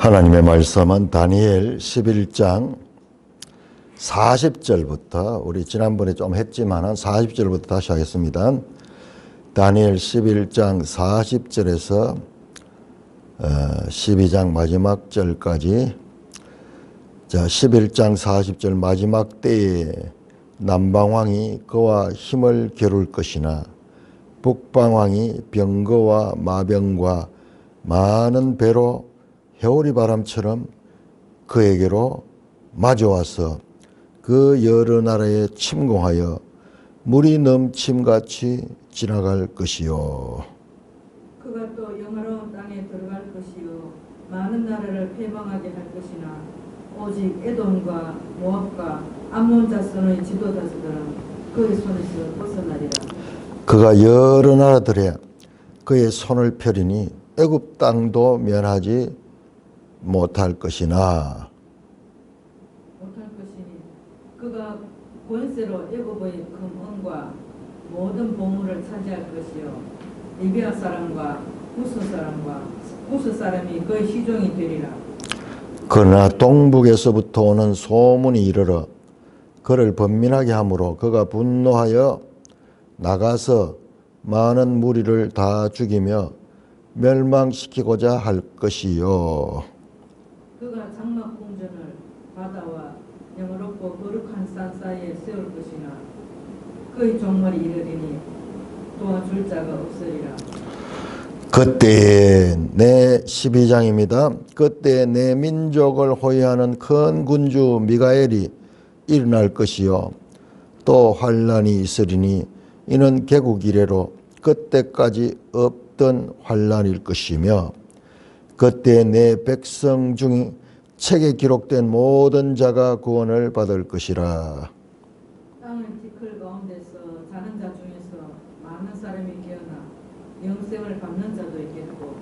하나님의 말씀은 다니엘 11장 40절부터 우리 지난번에 좀 했지만 40절부터 다시 하겠습니다. 다니엘 11장 40절에서 12장 마지막 절까지 11장 40절 마지막 때에 남방왕이 그와 힘을 겨룰 것이나 북방왕이 병거와 마병과 많은 배로 해오리 바람처럼 그에게로 마주와서 그 여러 나라에 침공하여 물이 넘침같이 지나갈 것이요. 그가 또 영화로운 땅에 들어갈 것이요 많은 나라를 패망하게 할 것이나 오직 에돔과 모압과 암몬 자손의 지도자들은 그의 손에서 벗어나리라. 그가 여러 나라들에 그의 손을 펴리니 애굽 땅도 면하지 못할 것이니 그가 권세로 애굽의 금은과 모든 보물을 차지할 것이요 리비아 사람과 구스 사람이 그의 시종이 되리라. 그러나 동북에서부터 오는 소문이 이르러 그를 번민하게 하므로 그가 분노하여 나가서 많은 무리를 다 죽이며 멸망시키고자 할 것이요. 그가 장막 궁전을 바다와 영어롭고 거룩한 산 사이에 세울 것이나 그의 종말이 이르리니 도와줄 자가 없으리라. 그때에 내 12장입니다. 그때 내 민족을 호위하는 큰 군주 미가엘이 일어날 것이요 또 환란이 있으리니 이는 개국 이래로 그때까지 없던 환란일 것이며 그때 내 백성 중에 책에 기록된 모든 자가 구원을 받을 것이라. 땅을 티끌 가운데서 자는 자 중에서 많은 사람이 깨어나 영생을 갚는 자도 있겠고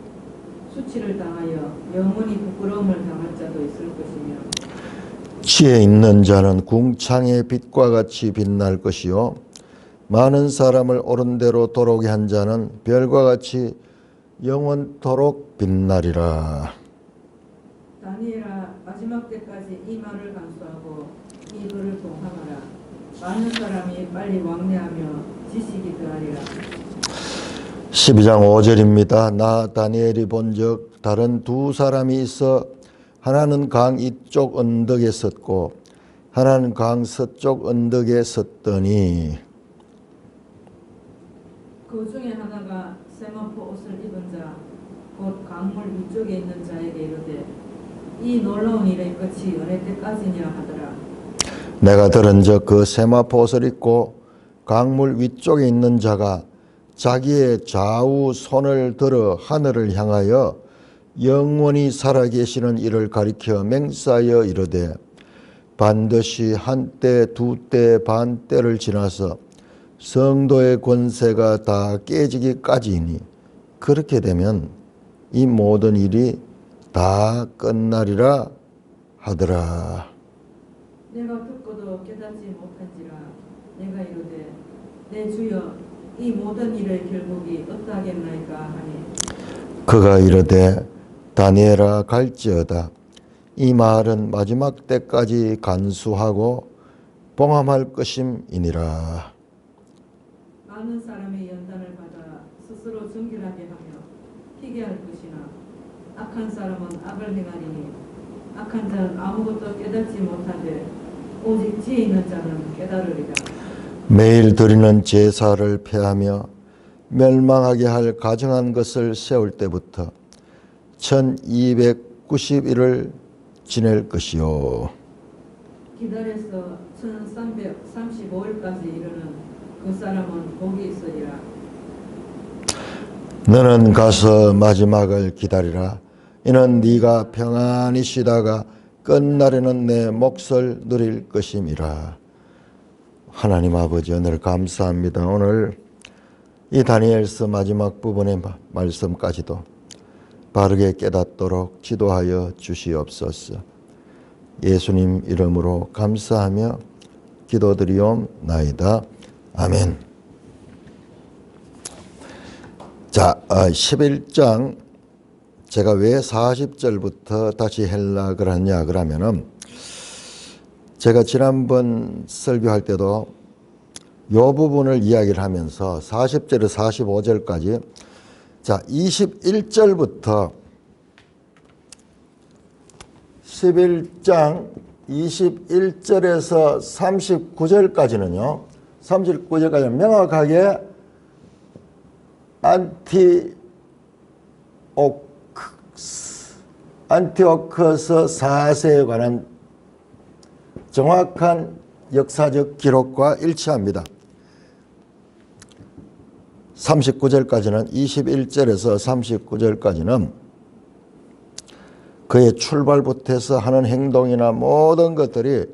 수치를 당하여 영원히 부끄러움을 당할 자도 있을 것이며 지혜 있는 자는 궁창의 빛과 같이 빛날 것이요 많은 사람을 옳은 대로 돌아오게 한 자는 별과 같이 영원토록 빛나리라. 다니엘아, 마지막 때까지 이 말을 간수하고 이 글을 봉함하라. 많은 사람이 빨리 왕래하며 지식이 더하리라. 12장 5절입니다. 나 다니엘이 본즉 다른 두 사람이 있어 하나는 강 이쪽 언덕에 섰고 하나는 강 서쪽 언덕에 섰더니 그 중에 하나가 세마포 옷을 입은 자 곧 강물 위쪽에 있는 자에게 이르되 이 놀라운 일의 끝이 어느 때까지냐 하더라. 내가 들은즉 그 세마포 옷을 입고 강물 위쪽에 있는 자가 자기의 좌우 손을 들어 하늘을 향하여 영원히 살아계시는 이를 가리켜 맹세하여 이르되 반드시 한때 두때 반때를 지나서 성도의 권세가 다 깨지기까지이니 그렇게 되면 이 모든 일이 다 끝나리라 하더라. 내가 듣고도 깨닫지 못한지라 내가 이르되 내 주여 이 모든 일의 결국이 어떠하겠나이까 하니 그가 이르되 다니엘아 갈지어다. 이 말은 마지막 때까지 간수하고 봉함할 것임이니라. 많은 사람의 연단을 받아 스스로 정결하게 하며 희게 할 것이나 악한 사람은 악을 행하리니 악한 자는 아무것도 깨닫지 못하되 오직 지혜 있는 자는 깨달으리라. 일매일 드리는 제사를 폐하며 멸망하게 할 가증한 것을 세울 때부터 1290일을 지낼 것이요 기다려서 1335일까지 이르는 그 사람은 복이 있으리라. 너는 가서 마지막을 기다리라. 이는 네가 평안히 쉬다가 끝날에는 내 몫을 누릴 것임이라. 하나님 아버지 오늘 감사합니다. 오늘 이 다니엘서 마지막 부분의 말씀까지도 바르게 깨닫도록 지도하여 주시옵소서. 예수님 이름으로 감사하며 기도드리옵나이다. 아멘. 자, 11장 제가 왜 40절부터 다시 해석을 하냐 그러면은 제가 지난번 설교할 때도 이 부분을 이야기를 하면서 40절에서 45절까지 자 21절부터 11장 21절에서 39절까지는요. 39절까지는 명확하게 안티오커스 4세에 관한 정확한 역사적 기록과 일치합니다. 39절까지는 21절에서 39절까지는 그의 출발부터 해서 하는 행동이나 모든 것들이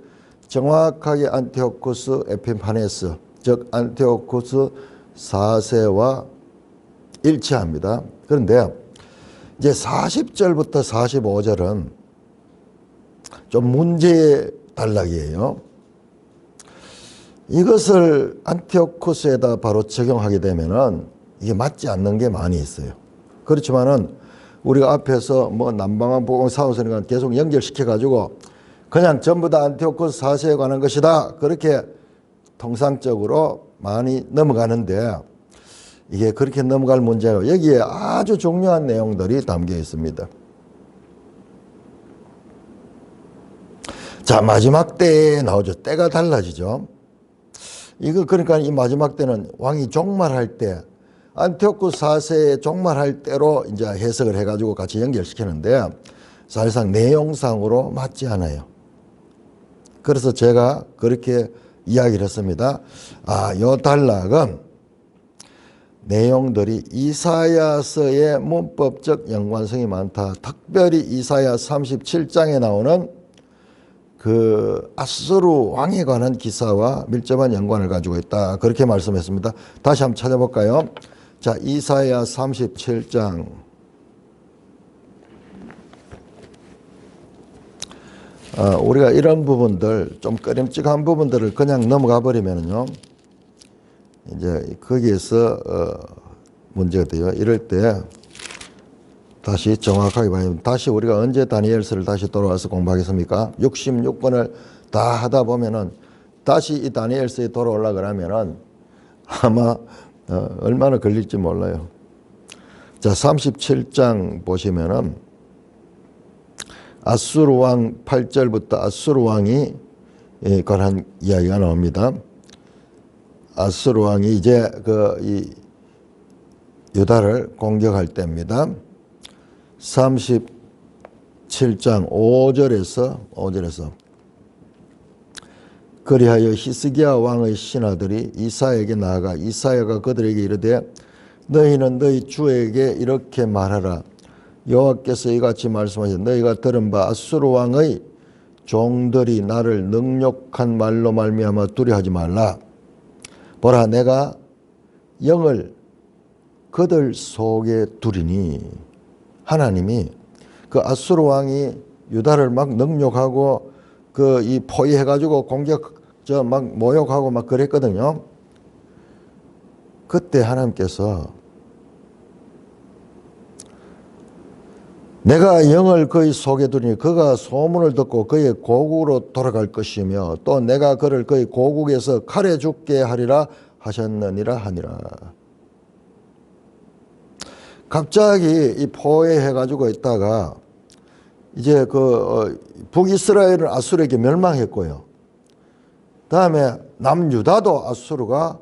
정확하게 안티오쿠스 에피파네스 즉 안티오쿠스 4세와 일치합니다. 그런데 이제 40절부터 45절은 좀 문제의 단락이에요. 이것을 안티오쿠스에다 바로 적용하게 되면은 이게 맞지 않는 게 많이 있어요. 그렇지만은 우리가 앞에서 뭐 남방한 복음 사후서니까 계속 연결시켜 가지고 그냥 전부 다 안티오쿠스 4세에 관한 것이다. 그렇게 통상적으로 많이 넘어가는데 이게 그렇게 넘어갈 문제가 여기에 아주 중요한 내용들이 담겨 있습니다. 자, 마지막 때에 나오죠. 때가 달라지죠. 이거 그러니까 이 마지막 때는 왕이 종말할 때 안티오쿠스 4세의 종말할 때로 이제 해석을 해가지고 같이 연결시키는데 사실상 내용상으로 맞지 않아요. 그래서 제가 그렇게 이야기를 했습니다. 요 단락은 내용들이 이사야서의 문법적 연관성이 많다. 특별히 이사야 37장에 나오는 그 아수르 왕에 관한 기사와 밀접한 연관을 가지고 있다. 그렇게 말씀했습니다. 다시 한번 찾아볼까요? 자, 이사야 37장. 우리가 이런 부분들, 좀 꺼림칙한 부분들을 그냥 넘어가 버리면요. 이제 거기에서 문제가 돼요. 이럴 때 다시 정확하게 봐야 됩니다. 다시 우리가 언제 다니엘서를 다시 돌아와서 공부하겠습니까? 66번을 다 하다 보면은 다시 이 다니엘서에 돌아오려고 그러면은 아마 얼마나 걸릴지 몰라요. 자, 37장 보시면은 아수르 왕 8절부터 아수르 왕이 관한 이야기가 나옵니다. 아수르 왕이 이제 이 유다를 공격할 때입니다. 37장 5절에서 그리하여 히스기야 왕의 신하들이 이사야에게 나아가 이사야가 그들에게 이르되 너희는 너희 주에게 이렇게 말하라. 여호와께서 이같이 말씀하셨다. 너희가 들은 바 아수르 왕의 종들이 나를 능욕한 말로 말미암아 두려워하지 말라. 보라, 내가 영을 그들 속에 두리니. 하나님이 그 아수르 왕이 유다를 막 능욕하고 이 포위해가지고 막 모욕하고 막 그랬거든요. 그때 하나님께서 내가 영을 그의 속에 두리니 그가 소문을 듣고 그의 고국으로 돌아갈 것이며 또 내가 그를 그의 고국에서 칼에 죽게 하리라 하셨느니라 하니라. 갑자기 이 포위해가지고 있다가 이제 북이스라엘은 아수르에게 멸망했고요. 다음에 남유다도 아수르가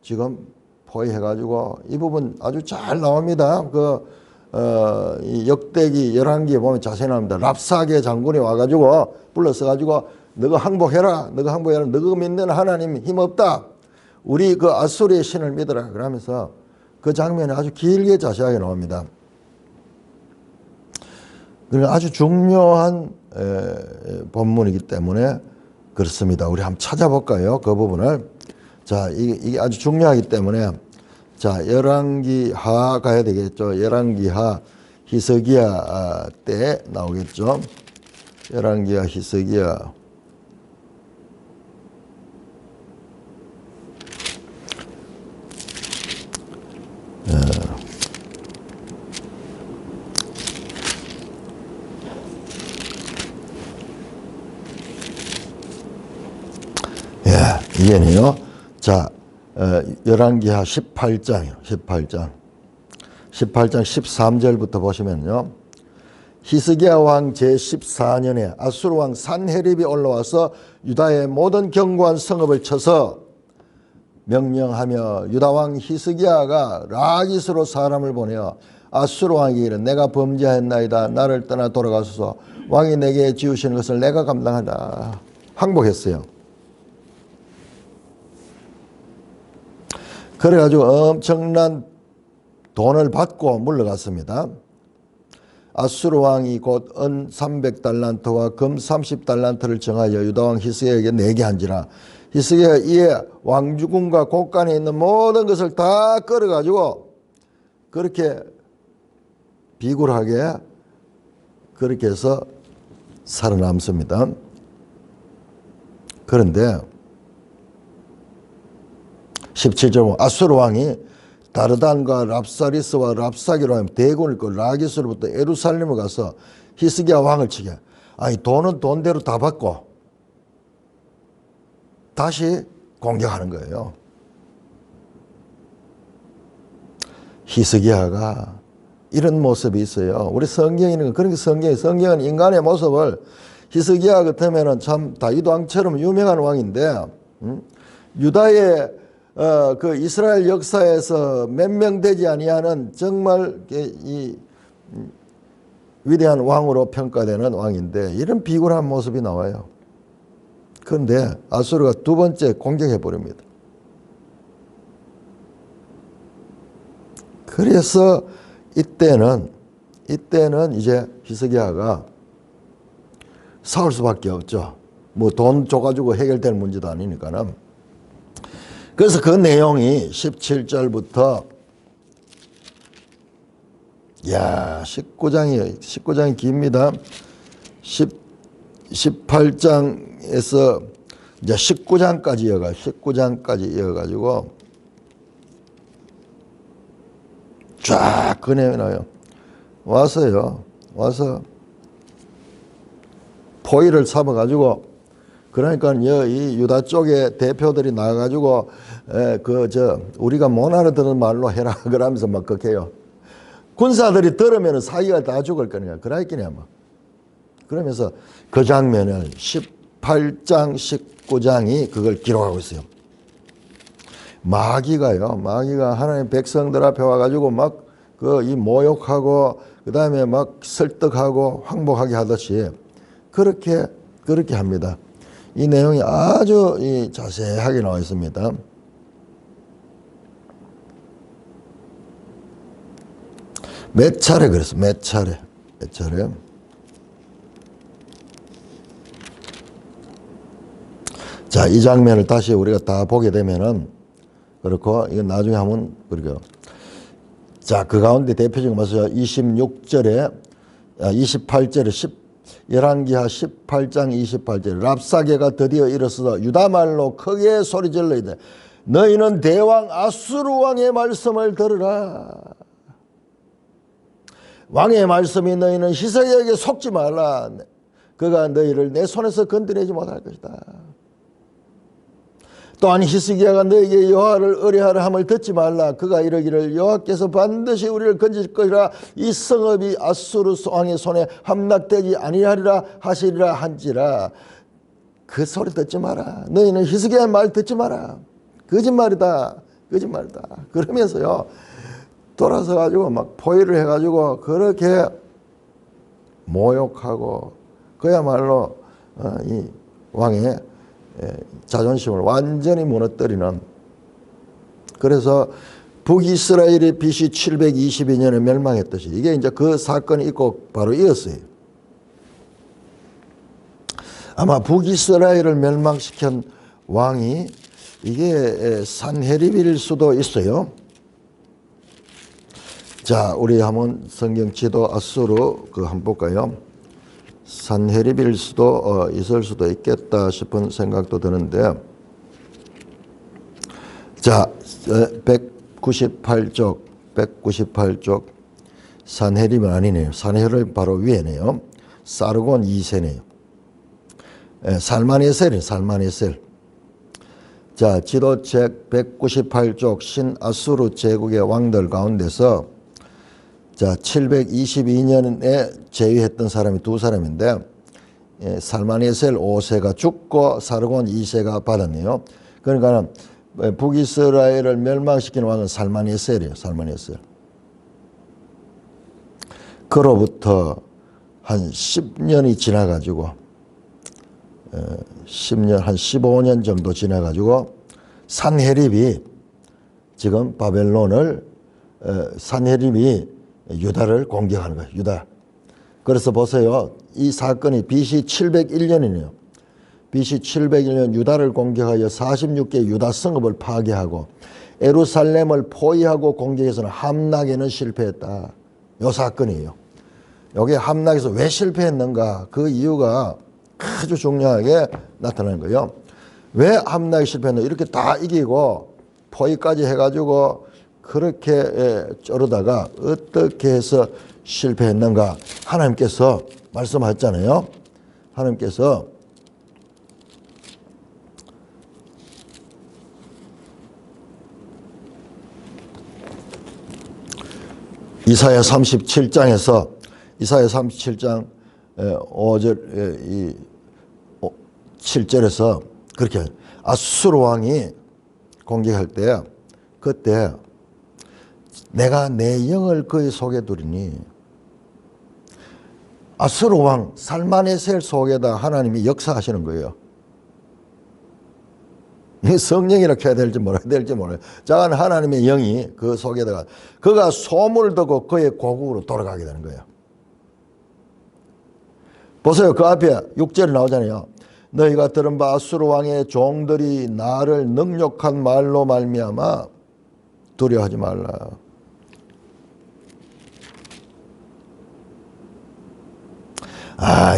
지금 포위해가지고 이 부분 아주 잘 나옵니다. 이 역대기 11기에 보면 자세히 나옵니다. 랍사게 장군이 와가지고 불러서가지고 너가 항복해라. 너가 믿는 하나님 힘없다. 우리 그 아수르의 신을 믿어라. 그러면서 그 장면이 아주 길게 자세하게 나옵니다. 그러니까 아주 중요한 본문이기 때문에 그렇습니다. 우리 한번 찾아볼까요? 그 부분을. 자, 이게 아주 중요하기 때문에 자, 열왕기하 가야 되겠죠. 열왕기하 히스기야 때 나오겠죠. 열왕기하 히스기야. 이게는요. 자, 열왕기하 18장이요. 18장 13절부터 보시면요. 히스기야 왕 제14년에 아수르 왕 산헤립이 올라와서 유다의 모든 견고한 성읍을 쳐서 명령하며 유다 왕 히스기야가 라기스로 사람을 보내어 아수르 왕에게 이르되 내가 범죄하였나이다. 나를 떠나 돌아가소서. 왕이 내게 지으시는 것을 내가 감당하라. 항복했어요. 그래가지고 엄청난 돈을 받고 물러갔습니다. 아수르 왕이 곧 은 300달란트와 금 30달란트를 정하여 유다 왕 히스기야에게 내게 한지라. 히스기야가 이에 왕주궁과 곳간에 있는 모든 것을 다 끌어가지고 그렇게 비굴하게 그렇게 해서 살아남습니다. 그런데 17절 아수르 왕이 다르단과 랍사리스와 랍사기로 하면 대군을 끌고 라기스로부터 예루살렘을 가서 히스기야 왕을 치게. 아니 돈은 돈대로 다 받고 다시 공격하는 거예요. 히스기야가 이런 모습이 있어요. 우리 성경에는 그런 성경은 인간의 모습을 히스기야 같으면은 참 다윗 왕처럼 유명한 왕인데 유다의 그 이스라엘 역사에서 몇 명 되지 아니하는 정말 이 위대한 왕으로 평가되는 왕인데 이런 비굴한 모습이 나와요. 그런데 아수르가 두 번째 공격해 버립니다. 그래서 이때는 이제 히스기야가 싸울 수밖에 없죠. 뭐 돈 줘가지고 해결될 문제도 아니니까는. 그래서 그 내용이 17절부터 19장이 깁니다. 18장에서 이제 19장까지 이어가지고 쫙 그 내용이 나와요. 와서 포위를 삼아가지고 그러니까 이 유다 쪽의 대표들이 나와가지고 우리가 못 알아듣는 말로 해라 그러면서 막 그렇게 해요. 군사들이 들으면 사기가 다 죽을 거냐 그랬겠냐 뭐. 그러면서 그 장면을 18장 19장이 그걸 기록하고 있어요. 마귀가 하나님 백성들 앞에 와가지고 막 이 모욕하고 그 다음에 막 설득하고 항복하게 하듯이 그렇게 합니다. 이 내용이 아주 자세하게 나와 있습니다. 몇 차례 그랬어. 몇 차례. 자, 이 장면을 다시 우리가 다 보게 되면은 그렇고 이건 나중에 하면 그렇고. 자, 그 가운데 대표적인 것은 28절에 열왕기하 18장 28절 랍사게가 드디어 일어서서 유다말로 크게 소리질러 이르되 너희는 대왕 아수르 왕의 말씀을 들으라. 왕의 말씀이 너희는 히스기야에게 속지 말라. 그가 너희를 내 손에서 건드리지 못할 것이다. 또한 히스기야가 너에게 여호와를 의뢰하라 함을 듣지 말라. 그가 이르기를 여호와께서 반드시 우리를 건지실 것이라. 이 성읍이 아수르 왕의 손에 함락되지 아니하리라 하시리라 한지라. 그 소리 듣지 마라. 너희는 히스기야의 말 듣지 마라. 거짓말이다. 그러면서요 돌아서 가지고 막 포위를 해가지고 그렇게 모욕하고 그야말로 이 왕의 자존심을 완전히 무너뜨리는. 그래서 북이스라엘이 BC 722년에 멸망했듯이 이게 이제 그 사건이 있고 바로 이었어요. 아마 북이스라엘을 멸망시킨 왕이 이게 산헤립일 수도 있어요. 자, 우리 한번 성경 지도 아수르 한번 볼까요? 산헤립일 수도 있을 수도 있겠다 싶은 생각도 드는데, 자, 198쪽 산헤립은 아니네요. 산헤립 바로 위에네요. 사르곤 2세네요. 살마네셀이에요. 살마네셀. 자, 지도책 198쪽 신아수르 제국의 왕들 가운데서 자, 722년에 제위했던 사람이 두 사람인데 살마네셀 5세가 죽고 사르곤 2세가 받았네요. 그러니까 북이스라엘을 멸망시킨 왕은 살마네셀이에요. 살마네셀. 그로부터 한 10년이 지나가지고 10년 한 15년 정도 지나가지고 산헤립이 지금 바벨론을 산헤립이 유다를 공격하는 거예요. 유다. 그래서 보세요. 이 사건이 BC 701년이네요. BC 701년 유다를 공격하여 46개 유다 성읍을 파괴하고 예루살렘을 포위하고 공격해서는 함락에는 실패했다. 이 사건이에요. 여기 함락에서 왜 실패했는가? 그 이유가 아주 중요하게 나타나는 거예요. 왜 함락에 실패했는가? 이렇게 다 이기고 포위까지 해가지고 그렇게 쩌르다가 어떻게 해서 실패했는가? 하나님께서 말씀하셨잖아요. 하나님께서 이사야 37장에서 이사야 37장 5절 7절에서 그렇게 아수르 왕이 공격할 때 그때 내가 내 영을 그의 속에 두리니 아수르 왕 살마네셀 속에다 하나님이 역사하시는 거예요. 성령이라 해야 될지 뭐라 해야 될지 몰라요. 작은 하나님의 영이 그 속에다가 그가 소문을 듣고 그의 고국으로 돌아가게 되는 거예요. 보세요. 그 앞에 6절에 나오잖아요. 너희가 들은 바 아수르 왕의 종들이 나를 능욕한 말로 말미암아 두려워하지 말라.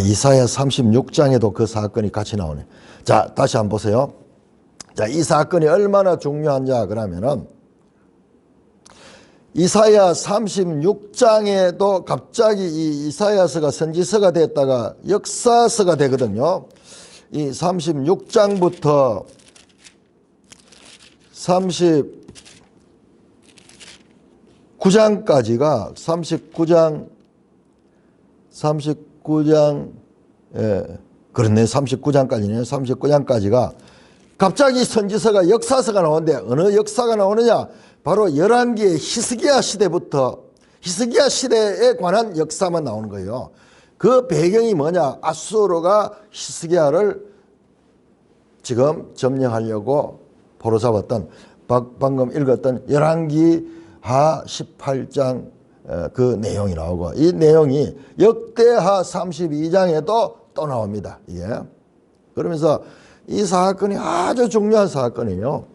이사야 36장에도 그 사건이 같이 나오네. 자, 다시 한번 보세요. 자, 이 사건이 얼마나 중요한지 그러면은 이사야 36장에도 갑자기 이 이사야서가 선지서가 됐다가 역사서가 되거든요. 이 36장부터 39장까지가 39장 그렇네. 39장까지네요. 39장까지가 갑자기 선지서가 역사서가 나오는데 어느 역사가 나오느냐? 바로 열왕기의 히스기야 시대부터 히스기야 시대에 관한 역사만 나오는 거예요. 그 배경이 뭐냐? 아수르가 히스기야를 지금 점령하려고 포로잡았던 방금 읽었던 열왕기 하 18장 그 내용이 나오고 이 내용이 역대하 32장에도 또 나옵니다. 이게. 그러면서 이 사건이 아주 중요한 사건이에요.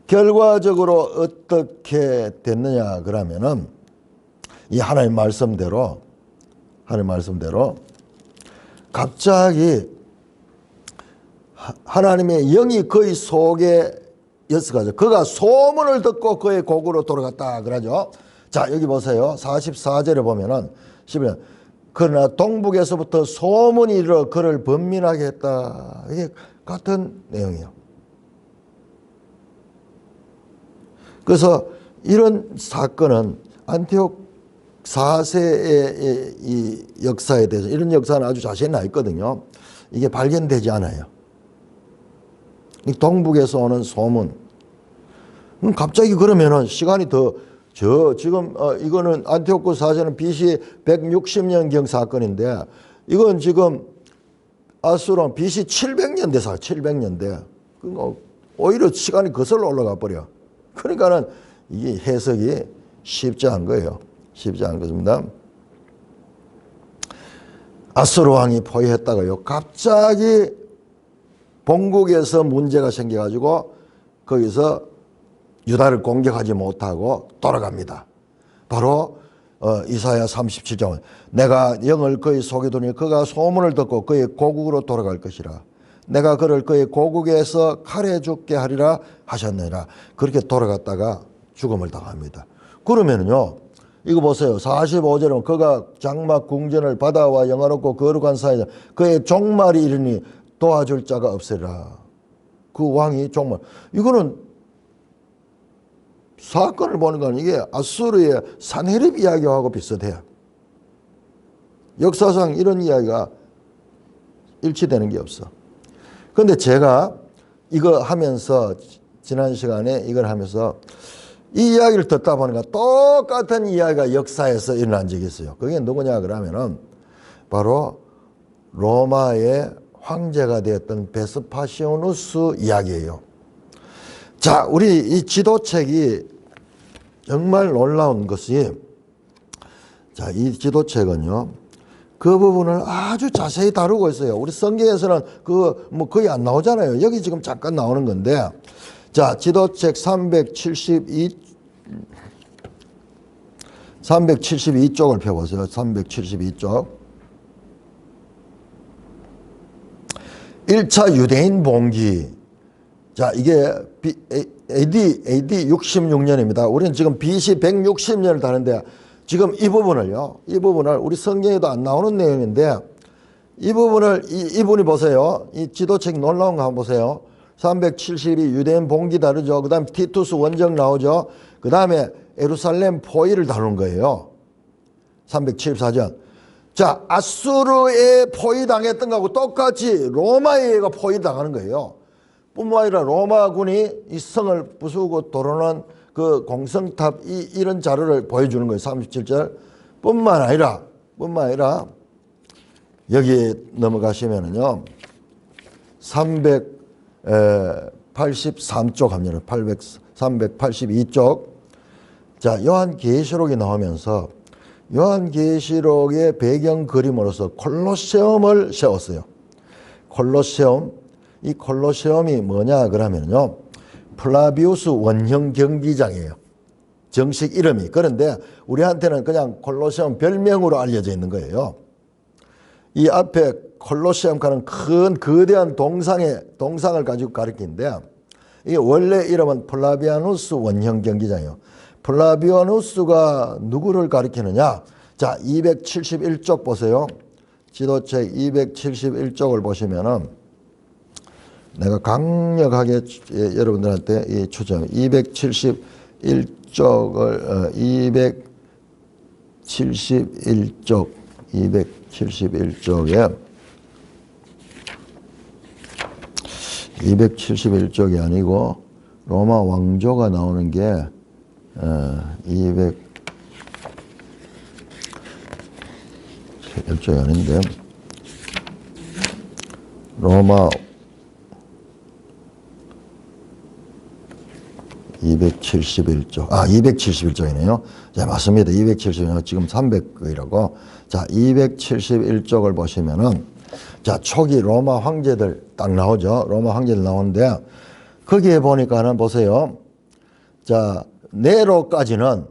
결과적으로 어떻게 됐느냐 그러면은 이 하나님 말씀대로 갑자기 하나님의 영이 그의 속에 였어가지고 그가 소문을 듣고 그의 고국으로 돌아갔다 그러죠. 자, 여기 보세요. 44절에 보면은 11년 그러나 동북에서부터 소문이 이르러 그를 번민하게 했다. 이게 같은 내용이에요. 그래서 이런 사건은 안티옥 4세의 이 역사에 대해서 이런 역사는 아주 자세히 나 있거든요. 이게 발견되지 않아요. 이 동북에서 오는 소문. 갑자기 그러면은 시간이 지금 이거는 안티오쿠 사제는 BC 160년경 사건인데 이건 지금 아수르는 BC 700년대 사 700년대. 그러니까 오히려 시간이 거슬러 올라가 버려. 그러니까는 이게 해석이 쉽지 않은 거예요. 쉽지 않은 것입니다. 아수르 왕이 포위했다가요. 갑자기 본국에서 문제가 생겨가지고 거기서 유다를 공격하지 못하고 돌아갑니다. 바로 이사야 37장 내가 영을 그의 속에 두니 그가 소문을 듣고 그의 고국으로 돌아갈 것이라. 내가 그를 그의 고국에서 칼에 죽게 하리라 하셨느니라. 그렇게 돌아갔다가 죽음을 당합니다. 그러면은요. 이거 보세요. 45절은 그가 장막 궁전을 바다와 영화롭고 거룩한 사이다. 그의 종말이 이르니 도와줄 자가 없으리라. 그 왕이 정말 이거는 사건을 보는 건 이게 아수르의 산헤립 이야기하고 비슷해요. 역사상 이런 이야기가 일치되는 게 없어. 그런데 제가 이거 하면서 지난 시간에 이걸 하면서 이 이야기를 듣다 보니까 똑같은 이야기가 역사에서 일어난 적이 있어요. 그게 누구냐 그러면은 바로 로마의 황제가 되었던 베스파시오누스 이야기예요. 자, 우리 이 지도책이 정말 놀라운 것이, 자, 이 지도책은요, 그 부분을 아주 자세히 다루고 있어요. 우리 성경에서는 거의 안 나오잖아요. 여기 지금 잠깐 나오는 건데, 자, 지도책 372쪽을 펴보세요. 372쪽. 1차 유대인 봉기. 자, 이게 AD 66년입니다. 우리는 지금 BC 160년을 다는데 지금 이 부분을 우리 성경에도 안 나오는 내용인데 이 부분을 이분이 보세요. 이 지도책 놀라운 거 한번 보세요. 372 유대인 봉기 다르죠. 그 다음에 티투스 원정 나오죠. 그 다음에 예루살렘 포위를 다루는 거예요. 374전. 자, 아수르에 포위당했던 거하고 똑같이 로마에가 포위당하는 거예요. 뿐만 아니라 로마군이 이 성을 부수고 도로는 그 공성탑 이런 자료를 보여주는 거예요. 37절. 뿐만 아니라 여기 넘어가시면은요. 383쪽 합니다. 382쪽. 자, 요한계시록이 나오면서 요한계시록의 배경 그림으로서 콜로세움을 세웠어요. 콜로세움. 이 콜로세움이 뭐냐 그러면요. 플라비우스 원형 경기장이에요. 정식 이름이. 그런데 우리한테는 그냥 콜로세움 별명으로 알려져 있는 거예요. 이 앞에 콜로세움과는 큰 거대한 동상을 가지고 가리키는데 이 원래 이름은 플라비아누스 원형 경기장이에요. 플라비아누스가 누구를 가리키느냐? 자, 271쪽 보세요. 지도책 271쪽을 보시면은 내가 강력하게 여러분들한테 이 추천 271쪽을 271쪽에 271쪽이 아니고 로마 왕조가 나오는 게 271쪽이 아닌데 로마 271쪽. 271쪽이네요. 자, 맞습니다. 271쪽. 지금 300이라고. 자, 271쪽을 보시면은, 자, 초기 로마 황제들 딱 나오죠. 로마 황제들 나오는데, 거기에 보니까는 보세요. 자, 네로까지는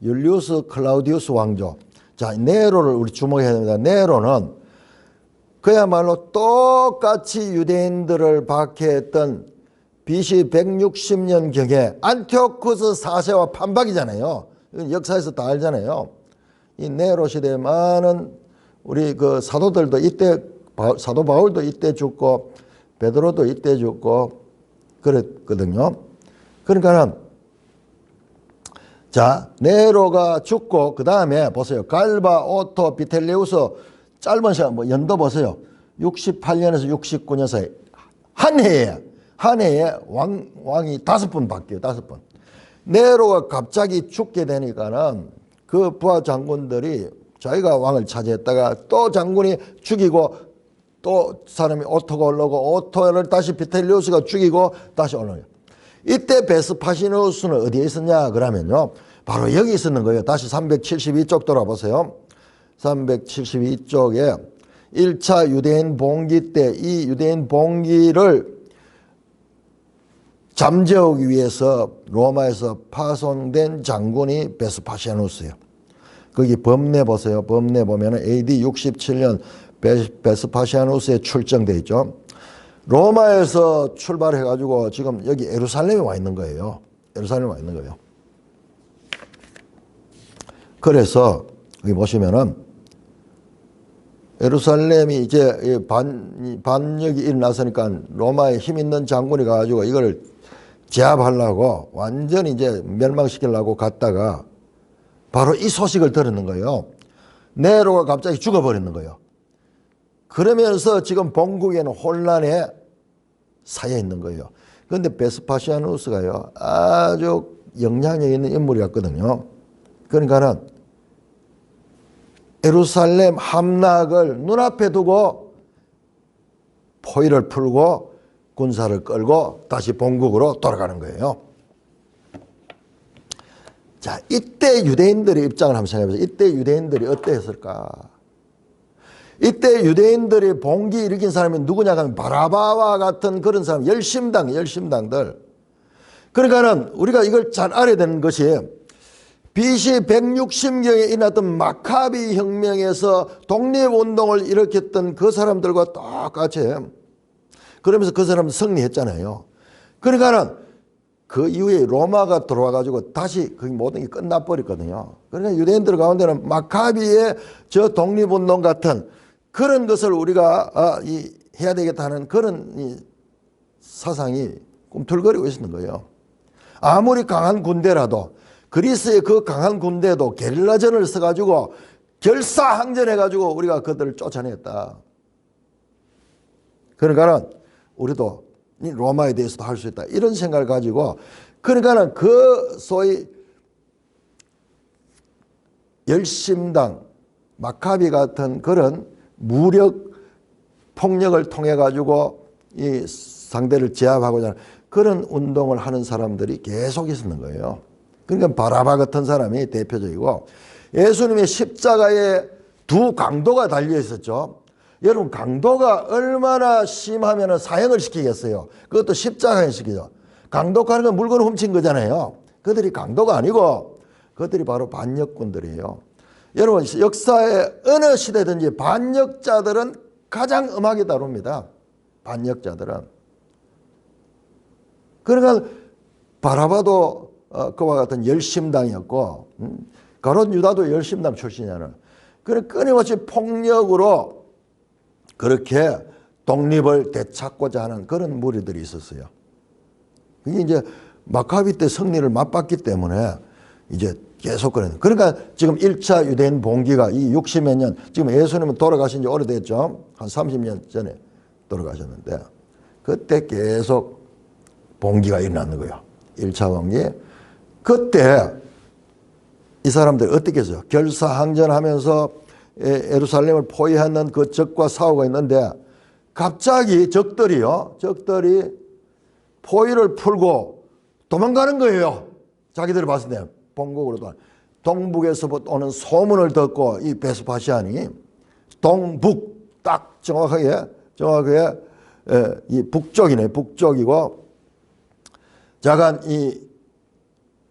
율리우스 클라우디우스 왕조. 자, 네로를 우리 주목해야 됩니다. 네로는 그야말로 똑같이 유대인들을 박해했던 BC 160년경에 안티오쿠스 4세와 판박이잖아요. 이건 역사에서 다 알잖아요. 이 네로 시대에 많은 우리 그 사도들도 이때, 사도 바울도 이때 죽고 베드로도 이때 죽고 그랬거든요. 그러니까는 자, 네로가 죽고 그 다음에 보세요. 갈바, 오토, 비텔리우스 짧은 시간 연도 보세요. 68년에서 69년 사이 한 해에 왕이 5번 바뀌어요. 5번. 네로가 갑자기 죽게 되니까는 그 부하 장군들이 자기가 왕을 차지했다가 또 장군이 죽이고 또 사람이 오토가 올라오고 오토를 다시 비텔리우스가 죽이고 다시 올라오요. 이때 베스파시누스는 어디에 있었냐 그러면요. 바로 여기 있었는 거예요. 다시 372쪽 돌아보세요. 372쪽에 1차 유대인 봉기 때 이 유대인 봉기를 잠재우기 위해서 로마에서 파송된 장군이 베스파시아누스예요. 거기 법례 보세요. 법례 보면 AD 67년 베스파시아누스에 출정되어 있죠. 로마에서 출발해가지고 지금 여기 예루살렘에 와 있는 거예요. 예루살렘에 와 있는 거예요. 그래서 여기 보시면은 예루살렘이 이제 반역이 일어났으니까 로마의 힘 있는 장군이 가가지고 이걸 제압하려고 완전히 이제 멸망시키려고 갔다가 바로 이 소식을 들었는 거예요. 네로가 갑자기 죽어버리는 거예요. 그러면서 지금 본국에는 혼란에 쌓여 있는 거예요. 그런데 베스파시아누스가요, 아주 영향력 있는 인물이었거든요. 그러니까는 예루살렘 함락을 눈앞에 두고 포위를 풀고 군사를 끌고 다시 본국으로 돌아가는 거예요. 자, 이때 유대인들의 입장을 한번 생각해 보세요. 이때 유대인들이 어땠을까? 이때 유대인들이 봉기 일으킨 사람이 누구냐 하면 바라바와 같은 그런 사람, 열심당들. 그러니까는 우리가 이걸 잘 알아야 되는 것이 BC 160경에 일어났던 마카비 혁명에서 독립운동을 일으켰던 그 사람들과 똑같이 그러면서 그 사람은 승리했잖아요. 그러니까는 그 이후에 로마가 들어와 가지고 다시 그 모든 게 끝나버렸거든요. 그러니까 유대인들 가운데는 마카비의 저 독립운동 같은 그런 것을 우리가 해야 되겠다는 그런 사상이 꿈틀거리고 있는 거예요. 아무리 강한 군대라도 그리스의 그 강한 군대도 게릴라전을 써가지고 결사항전해가지고 우리가 그들을 쫓아냈다. 그러니까는 우리도 로마에 대해서도 할 수 있다. 이런 생각을 가지고 그러니까는 그 소위 열심당 마카비 같은 그런 무력 폭력을 통해 가지고 이 상대를 제압하고자 하는 그런 운동을 하는 사람들이 계속 있었는 거예요. 그러니까 바라바 같은 사람이 대표적이고 예수님의 십자가에 두 강도가 달려 있었죠. 여러분 강도가 얼마나 심하면 사형을 시키겠어요. 그것도 십자가에 시키죠. 강도하는 건 물건을 훔친 거잖아요. 그들이 강도가 아니고 그들이 바로 반역군들이에요. 여러분 역사의 어느 시대든지 반역자들은 가장 엄하게 다룹니다. 반역자들은. 그러니까 바라바도 그와 같은 열심당이었고 가룟 유다도 열심당 출신이잖아요. 그래 끊임없이 폭력으로 그렇게 독립을 되찾고자 하는 그런 무리들이 있었어요. 이게 이제 마카비 때 승리를 맛봤기 때문에 이제 계속 그래요. 그러니까 지금 1차 유대인 봉기가 이 60몇 년, 지금 예수님은 돌아가신 지 오래됐죠. 한 30년 전에 돌아가셨는데 그때 계속 봉기가 일어나는 거예요. 1차 봉기. 그때 이 사람들이 어떻게 했어요? 결사항전하면서 예루살렘을 포위하는 그 적과 싸우고 있는데 갑자기 적들이 포위를 풀고 도망가는 거예요. 자기들이 봤을 때 본국으로 동북에서 오는 소문을 듣고 이 베스파시안이 동북 딱 정확하게 이 북쪽이네. 북쪽이고 자간 이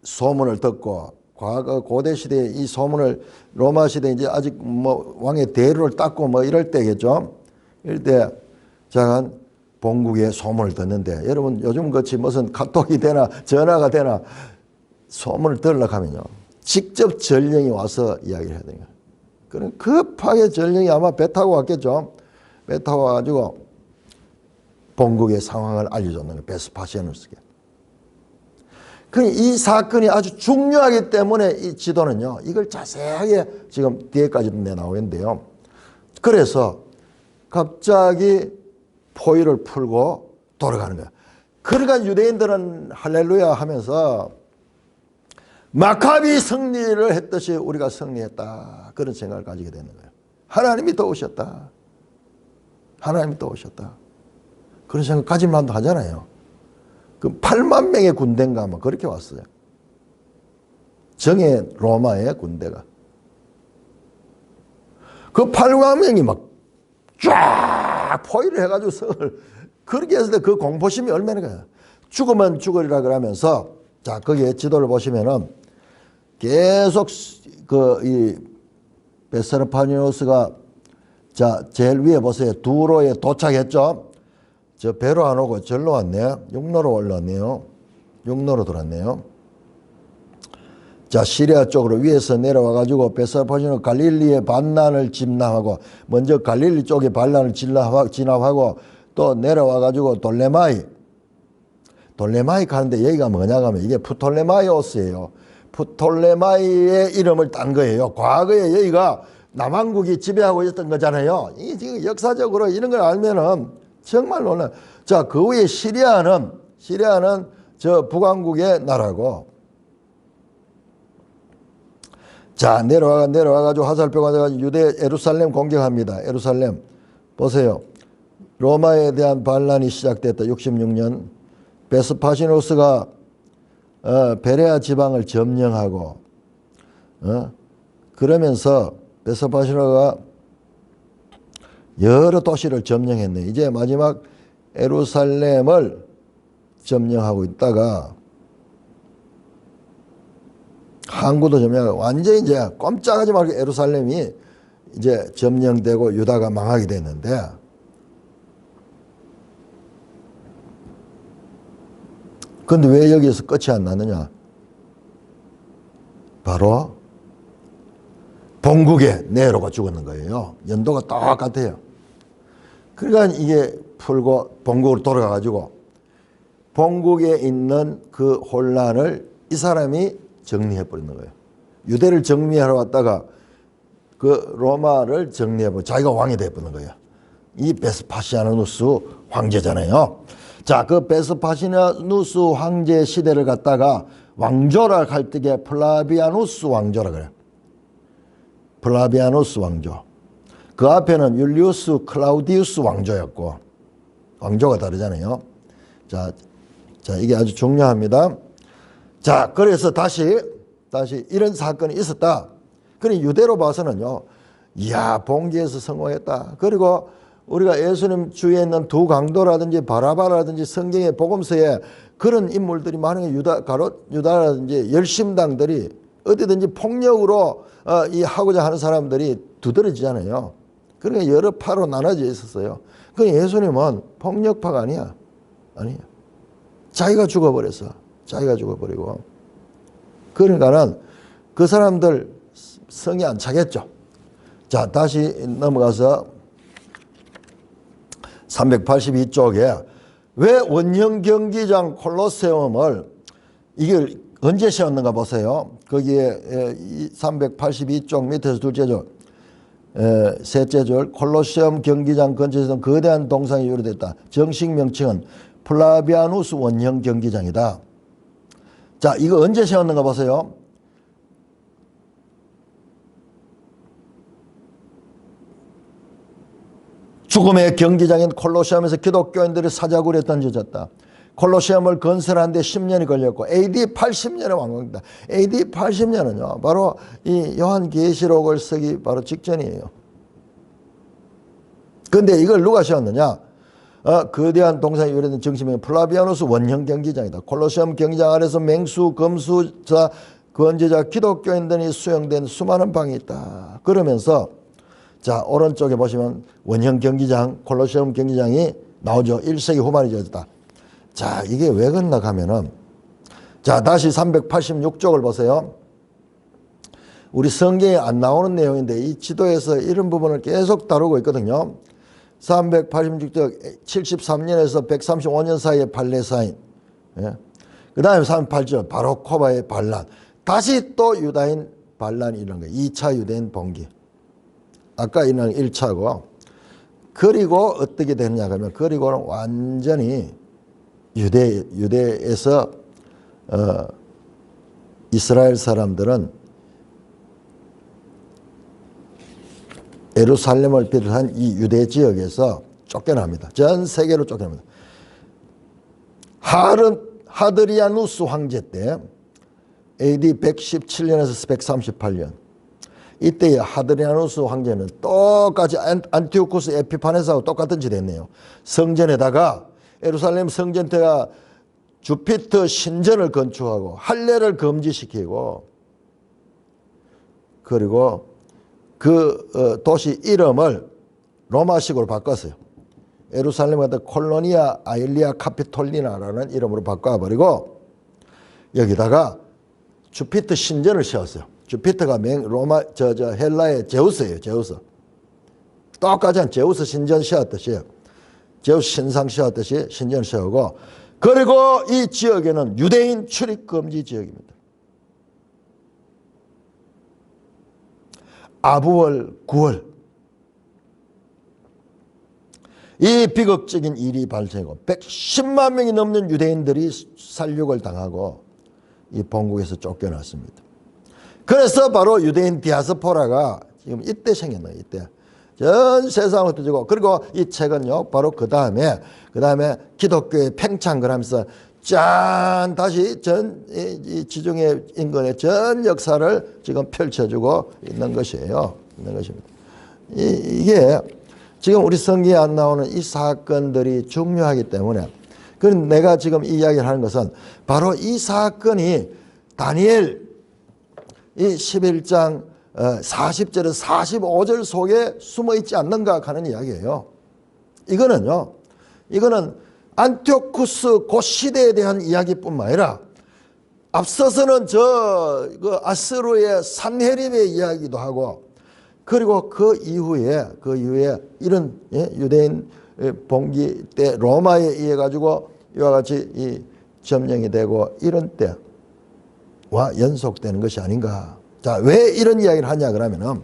소문을 듣고 과거 고대 시대에 이 소문을 로마 시대에 이제 아직 뭐 왕의 대루를 닦고 뭐 이럴 때겠죠. 이럴 때 자간 본국의 소문을 듣는데 여러분 요즘 같이 무슨 카톡이 되나 전화가 되나 소문을 들으려고 하면요. 직접 전령이 와서 이야기를 해야 돼요. 그럼 급하게 전령이 아마 배 타고 왔겠죠. 배 타고 와가지고 본국의 상황을 알려줬는 거예요. 베스파시아누스에게. 이 사건이 아주 중요하기 때문에 이 지도는요. 이걸 자세하게 지금 뒤에까지도 내나오고 있는데요. 그래서 갑자기 포위를 풀고 돌아가는 거예요. 그러니까 유대인들은 할렐루야 하면서 마카비 승리를 했듯이 우리가 승리했다. 그런 생각을 가지게 되는 거예요. 하나님이 또 오셨다. 하나님이 또 오셨다. 그런 생각 가질만도 하잖아요. 그 8만 명의 군대인가 뭐 그렇게 왔어요. 정예 로마의 군대가. 그 8만 명이 막 쫙 포위를 해가지고 성을 그렇게 했을 때 그 공포심이 얼마나 가요. 죽으면 죽으리라 그러면서 자 거기에 지도를 보시면은 계속 이 베스파시아누스가 자 제일 위에 보세요. 두로에 도착했죠. 저 배로 안 오고 절로 왔네요. 육로로 올라왔네요. 육로로 들어왔네요. 자, 시리아 쪽으로 위에서 내려와 가지고 베스파시노 갈릴리의 반란을 진압하고 먼저 갈릴리 쪽에 반란을 진압하고 또 내려와 가지고 돌레마이 가는데 여기가 뭐냐 하면 이게 프톨레마이오스예요. 프톨레마이의 이름을 딴 거예요. 과거에 여기가 남한국이 지배하고 있었던 거잖아요. 이 지금 역사적으로 이런 걸 알면은 정말 놀라. 자, 그 후에 시리아는 저 북왕국의 나라고. 자, 내려와 가지고 화살표가 돼가지고 유대 예루살렘 공격합니다. 예루살렘 보세요. 로마에 대한 반란이 시작됐다. 66년 베스파시누스가 베레아 지방을 점령하고 그러면서 베스파시누스가 여러 도시를 점령했네. 이제 마지막 예루살렘을 점령하고 있다가 항구도 점령하고 완전히 이제 꼼짝하지 말고 예루살렘이 이제 점령되고 유다가 망하게 됐는데 근데 왜 여기에서 끝이 안 나느냐? 바로 본국의 네로가 죽었는 거예요. 연도가 똑같아요. 그러니까 이게 풀고 본국으로 돌아가가지고 본국에 있는 그 혼란을 이 사람이 정리해버리는 거예요. 유대를 정리하러 왔다가 그 로마를 정리해버리고 자기가 왕이 돼버리는 거예요. 이 베스파시아누스 황제잖아요. 자, 그 베스파시아누스 황제 시대를 갖다가 왕조라 할 때에 플라비아누스 왕조라 그래요. 플라비아누스 왕조. 그 앞에는 율리우스 클라우디우스 왕조였고 왕조가 다르잖아요. 자, 이게 아주 중요합니다. 자, 그래서 다시 이런 사건이 있었다. 그러니 유대로 봐서는요, 이야, 봉기에서 성공했다. 그리고 우리가 예수님 주위에 있는 두 강도라든지 바라바라든지 성경의 복음서에 그런 인물들이 많은 유다라든지 열심당들이 어디든지 폭력으로 이 하고자 하는 사람들이 두드러지잖아요. 그러니까 여러 파로 나눠져 있었어요. 그 예수님은 폭력파가 아니야. 자기가 죽어버렸어. 자기가 죽어버리고. 그러니까는 그 사람들 성이 안 차겠죠. 자, 다시 넘어가서 382쪽에 왜 원형 경기장 콜로세움을 이걸 언제 세웠는가 보세요. 거기에 382쪽 밑에서 둘째 줄, 셋째 줄 콜로세움 경기장 근처에서 거대한 동상이 유래됐다. 정식 명칭은 플라비아누스 원형 경기장이다. 자, 이거 언제 세웠는가 보세요. 죽음의 경기장인 콜로세움에서 기독교인들이 사자굴에 던져졌다. 콜로세움을 건설하는데 10년이 걸렸고 AD 80년에 완공됐다. AD 80년은요. 바로 이 요한계시록을 쓰기 바로 직전이에요. 그런데 이걸 누가 세웠느냐? 거대한 동상이 유래된 정신명 플라비아누스 원형 경기장이다. 콜로세움 경기장 아래서 맹수, 검수자, 건제자, 기독교인들이 수용된 수많은 방이 있다. 그러면서 자, 오른쪽에 보시면 원형 경기장, 콜로세움 경기장이 나오죠. 1세기 후반이 지어졌다. 자, 이게 왜 그런가 하면은 자, 다시 386쪽을 보세요. 우리 성경에 안 나오는 내용인데 이 지도에서 이런 부분을 계속 다루고 있거든요. 386쪽 73년에서 135년 사이의 팔레사인. 예. 그 다음에 308절 바로코바의 반란. 다시 또 유다인 반란이 이런 거예요. 2차 유대인 봉기. 아까 있는 1차고. 그리고 어떻게 되느냐 하면 그리고는 완전히 유대에서 이스라엘 사람들은 예루살렘을 비롯한 이 유대 지역에서 쫓겨납니다. 전 세계로 쫓겨납니다. 하드리아누스 황제 때 AD 117년에서 138년 이때의 하드리아누스 황제는 똑같이 안티오쿠스 에피파네스하고 똑같은 짓 했네요. 성전에다가 예루살렘 성전에다가 주피터 신전을 건축하고 할례를 금지시키고 그리고 그 도시 이름을 로마식으로 바꿨어요. 예루살렘에다 콜로니아 아일리아 카피톨리나라는 이름으로 바꿔버리고 여기다가 주피터 신전을 세웠어요. 주피터가 로마 헬라의 제우스예요. 제우스. 똑같이 제우스 신전 세웠듯이, 제우스 신상 세웠듯이 신전을 세우고, 그리고 이 지역에는 유대인 출입 금지 지역입니다. 아부월 9월 이 비극적인 일이 발생하고 110만 명이 넘는 유대인들이 살육을 당하고 이 본국에서 쫓겨났습니다. 그래서 바로 유대인 디아스포라가 지금 이때 생겼나요? 이때 전 세상으로 터지고, 그리고 이 책은요 바로 그 다음에 기독교의 팽창을 하면서 짠 다시 이 지중해 인근의 전 역사를 지금 펼쳐주고 있는 것이에요. 있는 것입니다. 이게 지금 우리 성경에 안 나오는 이 사건들이 중요하기 때문에, 그럼 내가 지금 이 이야기를 하는 것은 바로 이 사건이 다니엘 이 11장 40절에서 45절 속에 숨어 있지 않는가 하는 이야기예요. 이거는 안티오쿠스 그 시대에 대한 이야기뿐만 아니라 앞서서는 그 아스루의 산헤립의 이야기도 하고, 그리고 그 이후에 이런 유대인 봉기 때 로마에 의해 가지고 이와 같이 이 점령이 되고 이런 때와 연속되는 것이 아닌가. 자, 왜 이런 이야기를 하냐 그러면은,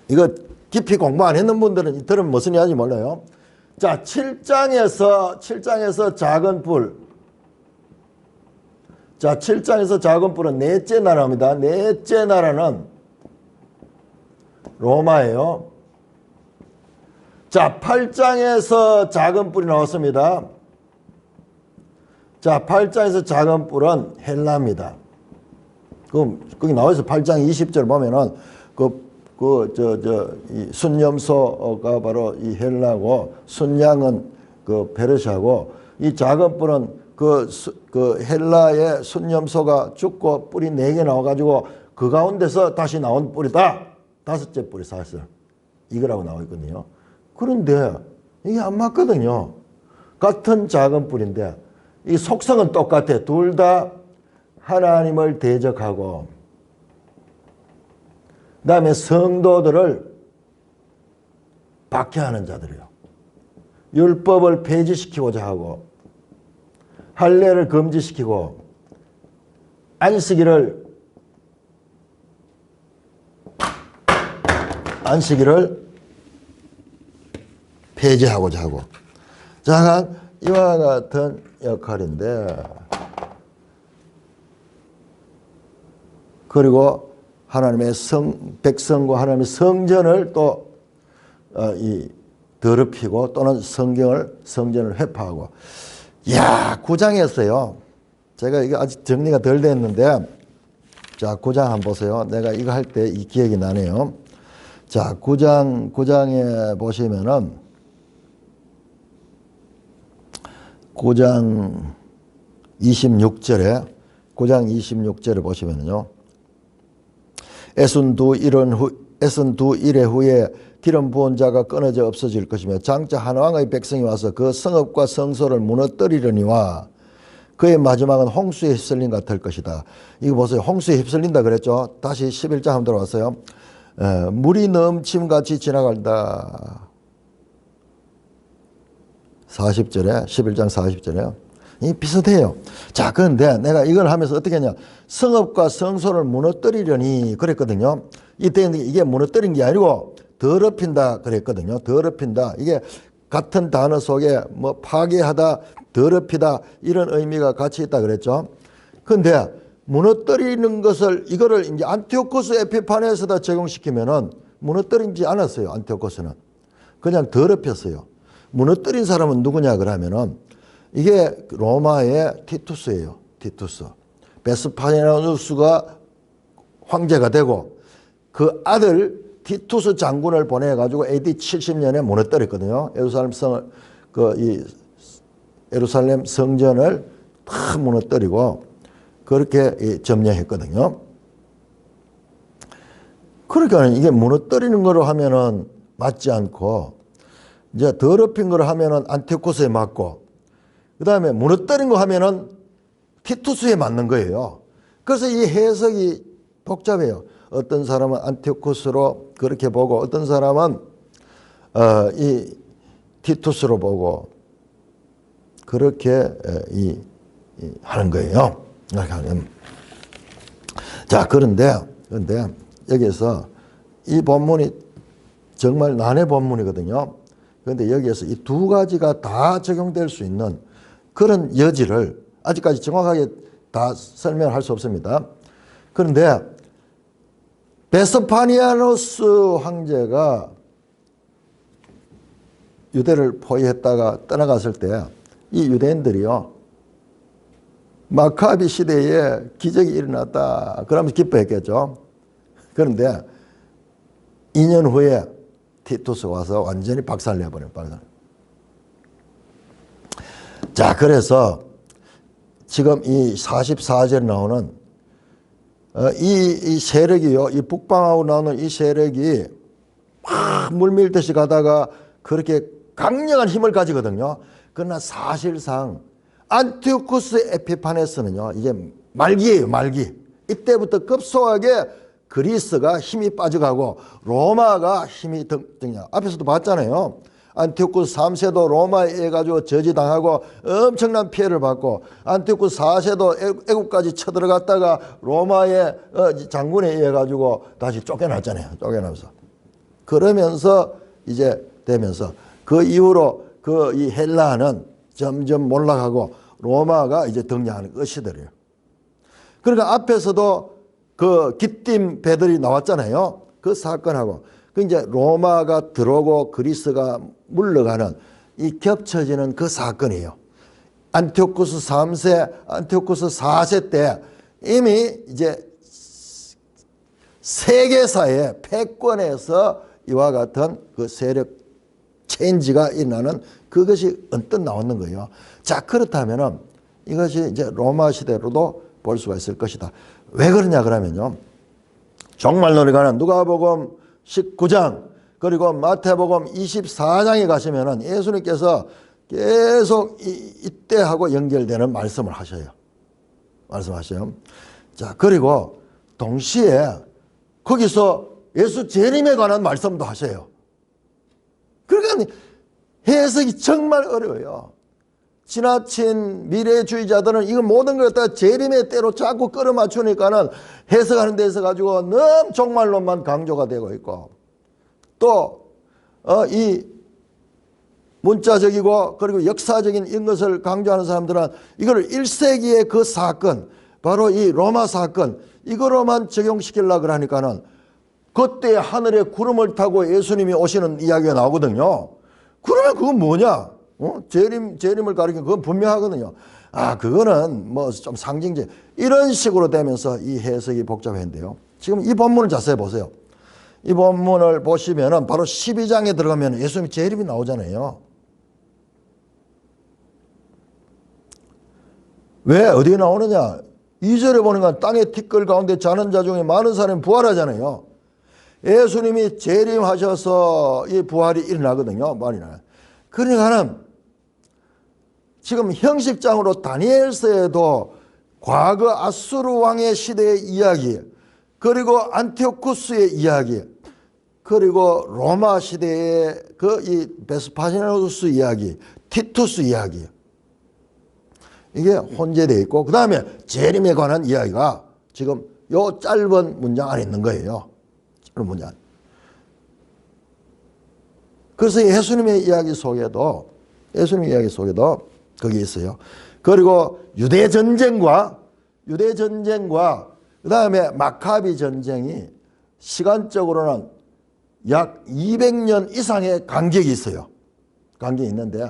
이거 깊이 공부 안 했는 분들은 들으면 무슨 이야기인지 몰라요. 자, 7장에서 작은 불. 자, 7장에서 작은 불은 넷째 나라입니다. 넷째 나라는 로마예요. 자, 8장에서 작은 불이 나왔습니다. 자, 8장에서 작은 불은 헬라입니다. 그럼 거기 나와서 8장 20절 보면은 이 순염소가 바로 이 헬라고, 순양은 그 페르시아고, 이 작은 뿔은 그 헬라의 순염소가 죽고 뿔이 4개 나와가지고 그 가운데서 다시 나온 뿔이다. 5째 뿔이 사실 이거라고 나와 있거든요. 그런데 이게 안 맞거든요. 같은 작은 뿔인데 이 속성은 똑같아. 둘 다 하나님을 대적하고, 그 다음에 성도들을 박해하는 자들이에요. 율법을 폐지시키고자 하고, 할례를 금지시키고, 안식일을 폐지하고자 하고. 자, 이와 같은 역할인데, 그리고 하나님의 백성과 하나님의 성전을 또 더럽히고, 또는 성전을 회파하고. 이야, 9장이었어요. 제가 이게 아직 정리가 덜 됐는데, 자, 9장 한번 보세요. 내가 이거 할 때 이 기억이 나네요. 자, 9장에 보시면은, 9장 26절에 보시면은요. 애순 두 일회 후에 기름 부은 자가 끊어져 없어질 것이며, 장차 한 왕의 백성이 와서 그 성읍과 성소를 무너뜨리려니와 그의 마지막은 홍수에 휩쓸림 같을 것이다. 이거 보세요. 홍수에 휩쓸린다 그랬죠. 다시 11장 한번 들어왔어요. 물이 넘침같이 지나간다. 40절에 11장 40절에요. 이 비슷해요. 자, 그런데 내가 이걸 하면서 어떻게 했냐. 성읍과 성소를 무너뜨리려니 그랬거든요. 이때 이게 무너뜨린 게 아니고 더럽힌다 그랬거든요. 더럽힌다. 이게 같은 단어 속에 뭐 파괴하다, 더럽히다 이런 의미가 같이 있다 그랬죠. 그런데 무너뜨리는 것을, 이거를 이제 안티오코스 에피파네스에다 적용시키면은 무너뜨리지 않았어요. 안티오코스는 그냥 더럽혔어요. 무너뜨린 사람은 누구냐 그러면은 이게 로마의 티투스예요. 티투스. 베스파니아누스가 황제가 되고 그 아들 티투스 장군을 보내가지고 AD 70년에 무너뜨렸거든요. 예루살렘 성전을 다 무너뜨리고 그렇게 점령했거든요. 그러니까 이게 무너뜨리는 거로 하면은 맞지 않고, 이제 더럽힌 거로 하면은 안티오코스에 맞고, 그 다음에 무너뜨린 거 하면은 티투스에 맞는 거예요. 그래서 이 해석이 복잡해요. 어떤 사람은 안티오쿠스로 그렇게 보고 어떤 사람은 이 티투스로 보고 그렇게 하는 거예요. 자, 그런데 여기서 이 본문이 정말 난해 본문이거든요. 그런데 여기에서 이 두 가지가 다 적용될 수 있는 그런 여지를 아직까지 정확하게 다 설명할 수 없습니다. 그런데 베스파니아누스 황제가 유대를 포위했다가 떠나갔을 때 이 유대인들이요, 마카비 시대에 기적이 일어났다 그러면서 기뻐했겠죠. 그런데 2년 후에 티투스가 와서 완전히 박살내버려요. 자, 그래서 지금 이 44절에 나오는 이 세력이요, 이 북방하고 나오는 이 세력이 막 물밀듯이 가다가 그렇게 강력한 힘을 가지거든요. 그러나 사실상 안티오쿠스 에피파네스는요, 이제 말기예요, 말기. 이때부터 급속하게 그리스가 힘이 빠져가고 로마가 힘이 등장. 앞에서도 봤잖아요. 안티오쿠스 3세도 로마에 의해 가지고 저지당하고 엄청난 피해를 받고, 안티오쿠스 4세도 애국까지 쳐들어갔다가 로마의 장군에 의해 가지고 다시 쫓겨났잖아요. 쫓겨나면서. 그러면서 이제 되면서 그 이후로 그 이 헬라는 점점 몰락하고 로마가 이제 등장하는 것이더래요. 그러니까 앞에서도 그 기띔 배들이 나왔잖아요. 그 사건하고 그 이제 로마가 들어오고 그리스가 물러가는 이 겹쳐지는 그 사건이에요. 안티오쿠스 3세, 안티오쿠스 4세 때 이미 이제 세계사의 패권에서 이와 같은 그 세력 체인지가 일어나는 그것이 언뜻 나오는 거예요. 자, 그렇다면은 이것이 이제 로마 시대로도 볼 수가 있을 것이다. 왜 그러냐 그러면요, 종말론에 관한 누가복음 19장 그리고 마태복음 24장에 가시면은 예수님께서 계속 이때하고 연결되는 말씀을 하셔요. 말씀하셔요. 자, 그리고 동시에 거기서 예수 재림에 관한 말씀도 하셔요. 그러니까 해석이 정말 어려워요. 지나친 미래주의자들은 이거 모든 걸 갖다가 재림의 때로 자꾸 끌어맞추니까는 해석하는 데서 가지고 너무 종말론만 강조가 되고 있고, 또 이 문자적이고 그리고 역사적인 이런 것을 강조하는 사람들은 이걸 1세기의 그 사건, 바로 이 로마 사건, 이거로만 적용시키려고 그러니까는 그때 하늘에 구름을 타고 예수님이 오시는 이야기가 나오거든요. 그러면 그건 뭐냐? 재림을 가리키는 그건 분명하거든요. 아, 그거는 뭐 좀 상징적 이런 식으로 되면서 이 해석이 복잡한데요. 지금 이 본문을 자세히 보세요. 이 본문을 보시면은 바로 12장에 들어가면 예수님이 재림이 나오잖아요. 왜 어디에 나오느냐? 2절에 보니까 땅의 티끌 가운데 자는 자 중에 많은 사람이 부활하잖아요. 예수님이 재림하셔서 이 부활이 일어나거든요. 말이나. 그러니까는 지금 형식장으로 다니엘서에도 과거 아수르 왕의 시대의 이야기, 그리고 안티오쿠스의 이야기, 그리고 로마 시대의 그 이 베스파시아누스 이야기, 티투스 이야기, 이게 혼재되어 있고, 그 다음에 재림에 관한 이야기가 지금 요 짧은 문장 안에 있는 거예요. 짧은 문장. 그래서 예수님의 이야기 속에도 거기 있어요. 그리고 유대 전쟁과 그 다음에 마카비 전쟁이 시간적으로는 약 200년 이상의 간격이 있어요. 간격이 있는데,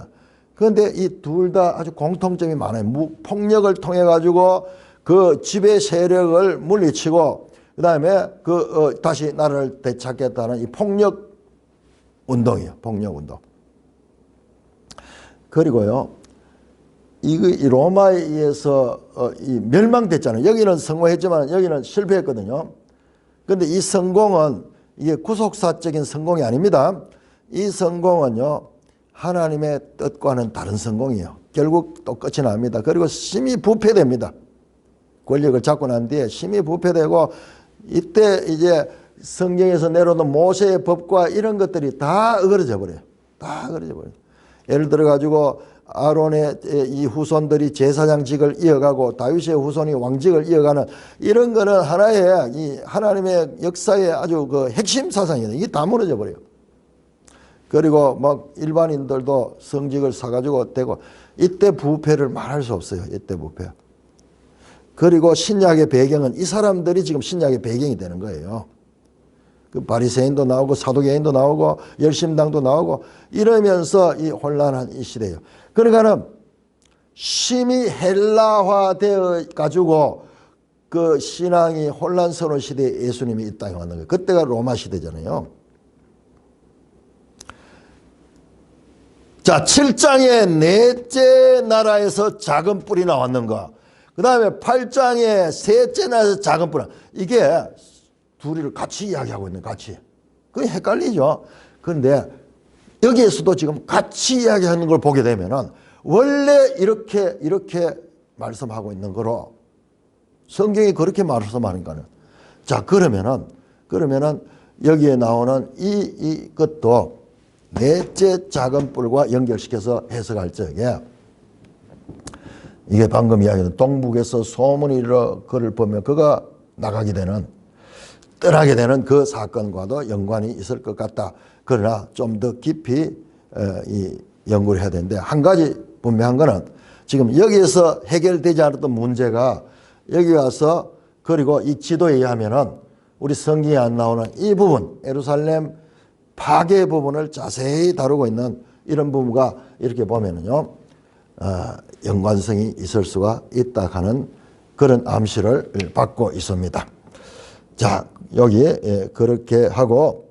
그런데 이 둘 다 아주 공통점이 많아요. 폭력을 통해 가지고 그 지배 세력을 물리치고, 그 다음에 다시 나라를 되찾겠다는 이 폭력 운동이에요. 폭력 운동. 그리고요, 이 로마에 의해서 이 멸망됐잖아요. 여기는 성공했지만 여기는 실패했거든요. 그런데 이 성공은 이게 구속사적인 성공이 아닙니다. 이 성공은요, 하나님의 뜻과는 다른 성공이에요. 결국 또 끝이 납니다. 그리고 심히 부패됩니다. 권력을 잡고 난 뒤에 심히 부패되고 이때 이제 성경에서 내려오는 모세의 법과 이런 것들이 다 어그러져 버려요. 다 어그러져 버려요. 예를 들어 가지고 아론의 이 후손들이 제사장직을 이어가고 다윗의 후손이 왕직을 이어가는 이런 거는 하나의 이 하나님의 역사의 아주 그 핵심 사상이에요. 이게 다 무너져 버려요. 그리고 막 일반인들도 성직을 사가지고 되고 이때 부패를 말할 수 없어요. 이때 부패. 그리고 신약의 배경은 이 사람들이 지금 신약의 배경이 되는 거예요. 그 바리새인도 나오고 사두개인도 나오고 열심당도 나오고 이러면서 이 혼란한 이 시대예요. 그러니까는 심히 헬라화되어 가지고 그 신앙이 혼란스러운 시대에 예수님이 이 땅에 왔는 거예요. 그때가 로마 시대잖아요. 자, 7장에 넷째 나라에서 작은 뿔이 나왔는가. 그 다음에 8장에 셋째 나라에서 작은 뿔. 이게 둘이를 같이 이야기하고 있는 같이. 그게 헷갈리죠. 그런데 여기에서도 지금 같이 이야기하는 걸 보게 되면은 원래 이렇게 말씀하고 있는 거로 성경이 그렇게 말씀하는 거는. 자, 그러면은 여기에 나오는 이것도 넷째 작은 뿔과 연결시켜서 해석할 적에 이게 방금 이야기한 동북에서 소문이 일어 그를 보면 그가 나가게 되는 떠나게 되는 그 사건과도 연관이 있을 것 같다. 그러나 좀 더 깊이 이 연구를 해야 되는데 한 가지 분명한 거는 지금 여기에서 해결되지 않았던 문제가 여기 와서 그리고 이 지도에 의하면은 우리 성경에 안 나오는 이 부분 예루살렘 파괴 부분을 자세히 다루고 있는 이런 부분과 이렇게 보면은요 연관성이 있을 수가 있다 하는 그런 암시를 받고 있습니다. 자, 여기 그렇게 하고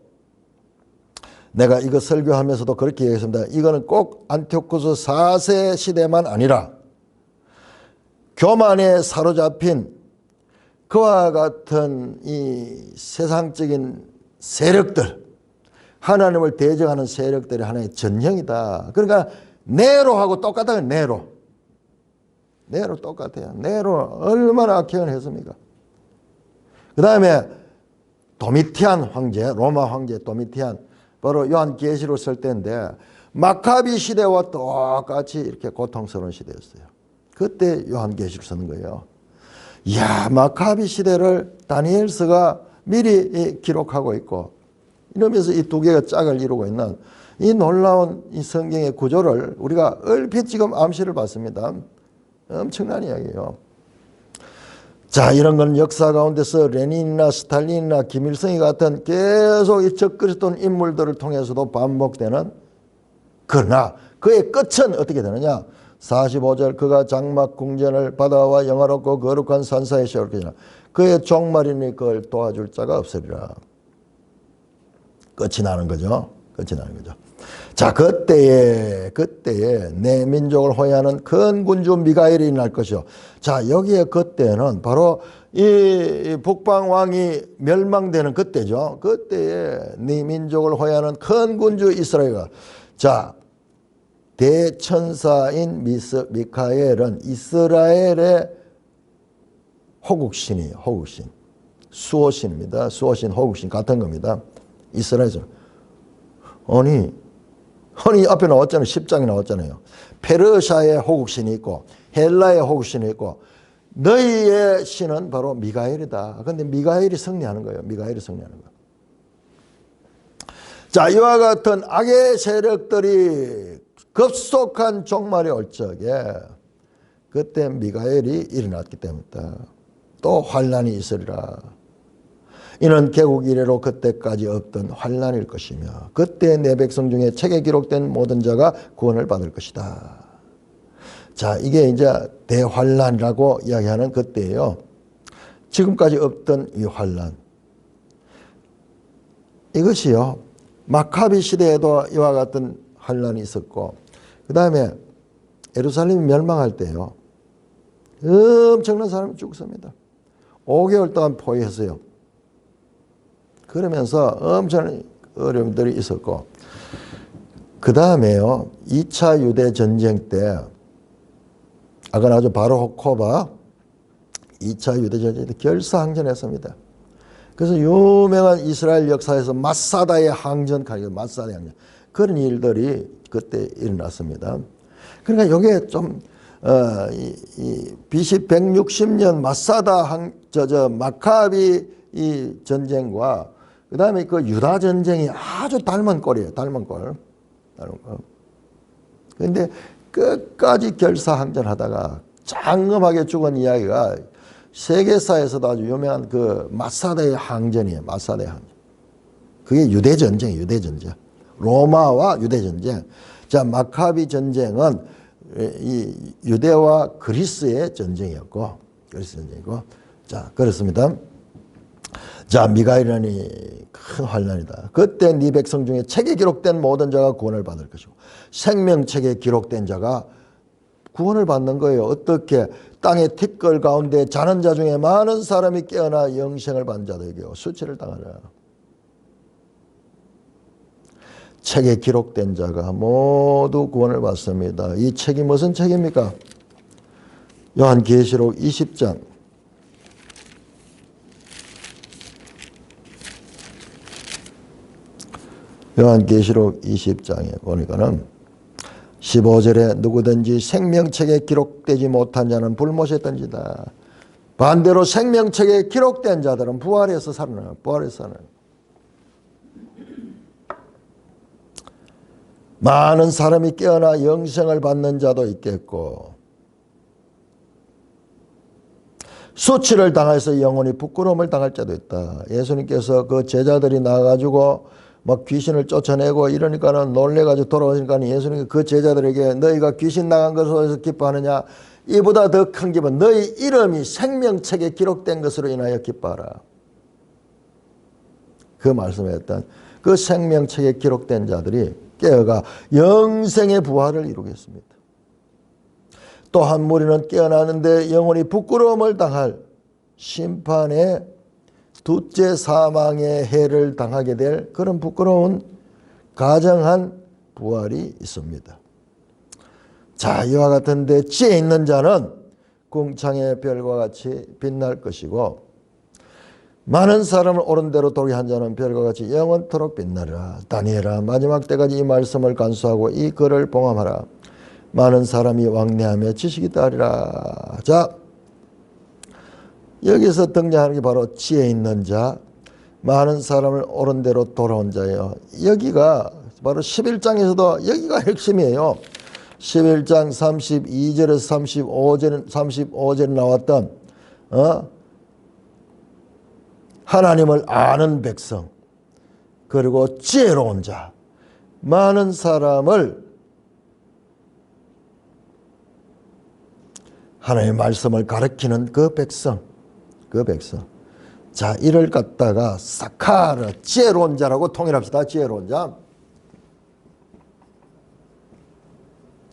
내가 이거 설교하면서도 그렇게 얘기했습니다. 이거는 꼭 안티오쿠스 4세 시대만 아니라 교만에 사로잡힌 그와 같은 이 세상적인 세력들, 하나님을 대적하는 세력들이 하나의 전형이다. 그러니까 네로하고 똑같아요. 네로 똑같아요. 네로 얼마나 악행을 그 다음에 도미티안 황제, 로마 황제 도미티안, 바로 요한계시록 쓸 때인데 마카비 시대와 똑같이 이렇게 고통스러운 시대였어요. 그때 요한계시록 쓰는 거예요. 이야, 마카비 시대를 다니엘서가 미리 기록하고 있고 이러면서 이 두 개가 짝을 이루고 있는 이 놀라운 이 성경의 구조를 우리가 얼핏 지금 암시를 받습니다. 엄청난 이야기예요. 자, 이런 건 역사 가운데서 레닌이나 스탈린이나 김일성이 같은 계속 이 적그리스도 인물들을 통해서도 반복되는, 그러나 그의 끝은 어떻게 되느냐. 45절 그가 장막 궁전을 바다와 영화롭고 거룩한 산사에 세울지니라. 그의 종말이니 그걸 도와줄 자가 없으리라. 끝이 나는 거죠. 자, 그때에 내 민족을 호위하는 큰 군주 미가엘이 날 것이요. 자, 여기에 그때는 바로 이 북방왕이 멸망되는 그때죠. 그때에 네 민족을 호위하는 큰 군주 이스라엘가, 자, 대천사인 미카엘은 이스라엘의 호국신이에요. 호국신. 수호신입니다. 수호신, 호국신 같은 겁니다. 이스라엘에서. 아니 앞에 나왔잖아요. 10장에 나왔잖아요. 페르시아의 호국신이 있고 헬라의 호국신이 있고 너희의 신은 바로 미가엘이다. 그런데 미가엘이 승리하는 거예요. 자, 이와 같은 악의 세력들이 급속한 종말이 올 적에 그때 미가엘이 일어났기 때문이다. 또 환란이 있으리라. 이는 개국 이래로 그때까지 없던 환란일 것이며 그때 내 백성 중에 책에 기록된 모든 자가 구원을 받을 것이다. 자, 이게 이제 대환란이라고 이야기하는 그때예요. 지금까지 없던 이 환란. 이것이요, 마카비 시대에도 이와 같은 환란이 있었고, 그 다음에 예루살렘이 멸망할 때요, 엄청난 사람이 죽습니다. 5개월 동안 포위했어요. 그러면서 엄청난 어려움들이 있었고, 그 다음에요, 2차 유대 전쟁 때 아가나조 바로 호코바 2차 유대전쟁에 결사항전했습니다. 그래서 유명한 이스라엘 역사에서 마사다의 항전, 마사다의 항전 그런 일들이 그때 일어났습니다. 그러니까 이게 좀 BC 160년 마사다 마카비 이 전쟁과 그 다음에 그 유다 전쟁이 아주 닮은 꼴이에요. 닮은 꼴. 그런데 끝까지 결사항전하다가 장엄하게 죽은 이야기가 세계사에서도 아주 유명한 그 마사다의 항전이에요. 마사다의 항전. 그게 유대전쟁이에요. 유대전쟁. 로마와 유대전쟁. 자, 마카비 전쟁은 이 유대와 그리스의 전쟁이었고, 그리스 전쟁이고. 자, 그렇습니다. 자, 미가이란이 큰 환난이다. 그때 네 백성 중에 책에 기록된 모든 자가 구원을 받을 것이고, 생명책에 기록된 자가 구원을 받는 거예요. 어떻게? 땅의 티끌 가운데 자는 자 중에 많은 사람이 깨어나 영생을 받는 자들에게요. 수치를 당하라. 책에 기록된 자가 모두 구원을 받습니다. 이 책이 무슨 책입니까? 요한계시록 20장. 요한계시록 20장에 보니까는 15절에 누구든지 생명책에 기록되지 못한 자는 불못에 던지다. 반대로 생명책에 기록된 자들은 부활해서 살아나요. 부활해서 살아나요. 많은 사람이 깨어나 영생을 받는 자도 있겠고, 수치를 당해서 영원히 부끄러움을 당할 자도 있다. 예수님께서 그 제자들이 나와가지고 막 귀신을 쫓아내고 이러니까는 놀래가지고 돌아오니까 예수님이 그 제자들에게 너희가 귀신 나간 것으로 기뻐하느냐? 이보다 더 큰 기분, 너희 이름이 생명책에 기록된 것으로 인하여 기뻐하라. 그 말씀을 했던 그 생명책에 기록된 자들이 깨어가 영생의 부활을 이루겠습니다. 또한 무리는 깨어나는데 영원히 부끄러움을 당할 심판의 둘째 사망의 해를 당하게 될 그런 부끄러운 가정한 부활이 있습니다. 자, 이와 같은데 지혜 있는 자는 궁창의 별과 같이 빛날 것이고, 많은 사람을 옳은 대로 도리 한 자는 별과 같이 영원토록 빛나리라. 다니엘아, 마지막 때까지 이 말씀을 간수하고 이 글을 봉함하라. 많은 사람이 왕래하며 지식이 따르리라. 자, 여기서 등장하는 게 바로 지혜 있는 자, 많은 사람을 옳은 대로 돌아온 자예요. 여기가 바로 11장에서도 여기가 핵심이에요. 11장 32절에서 35절에 나왔던 하나님을 아는 백성, 그리고 지혜로운 자, 많은 사람을 하나님의 말씀을 가르치는 그 백성. 자, 이를 갖다가 사카르, 지혜로운 자라고 통일합시다. 지혜로운 자.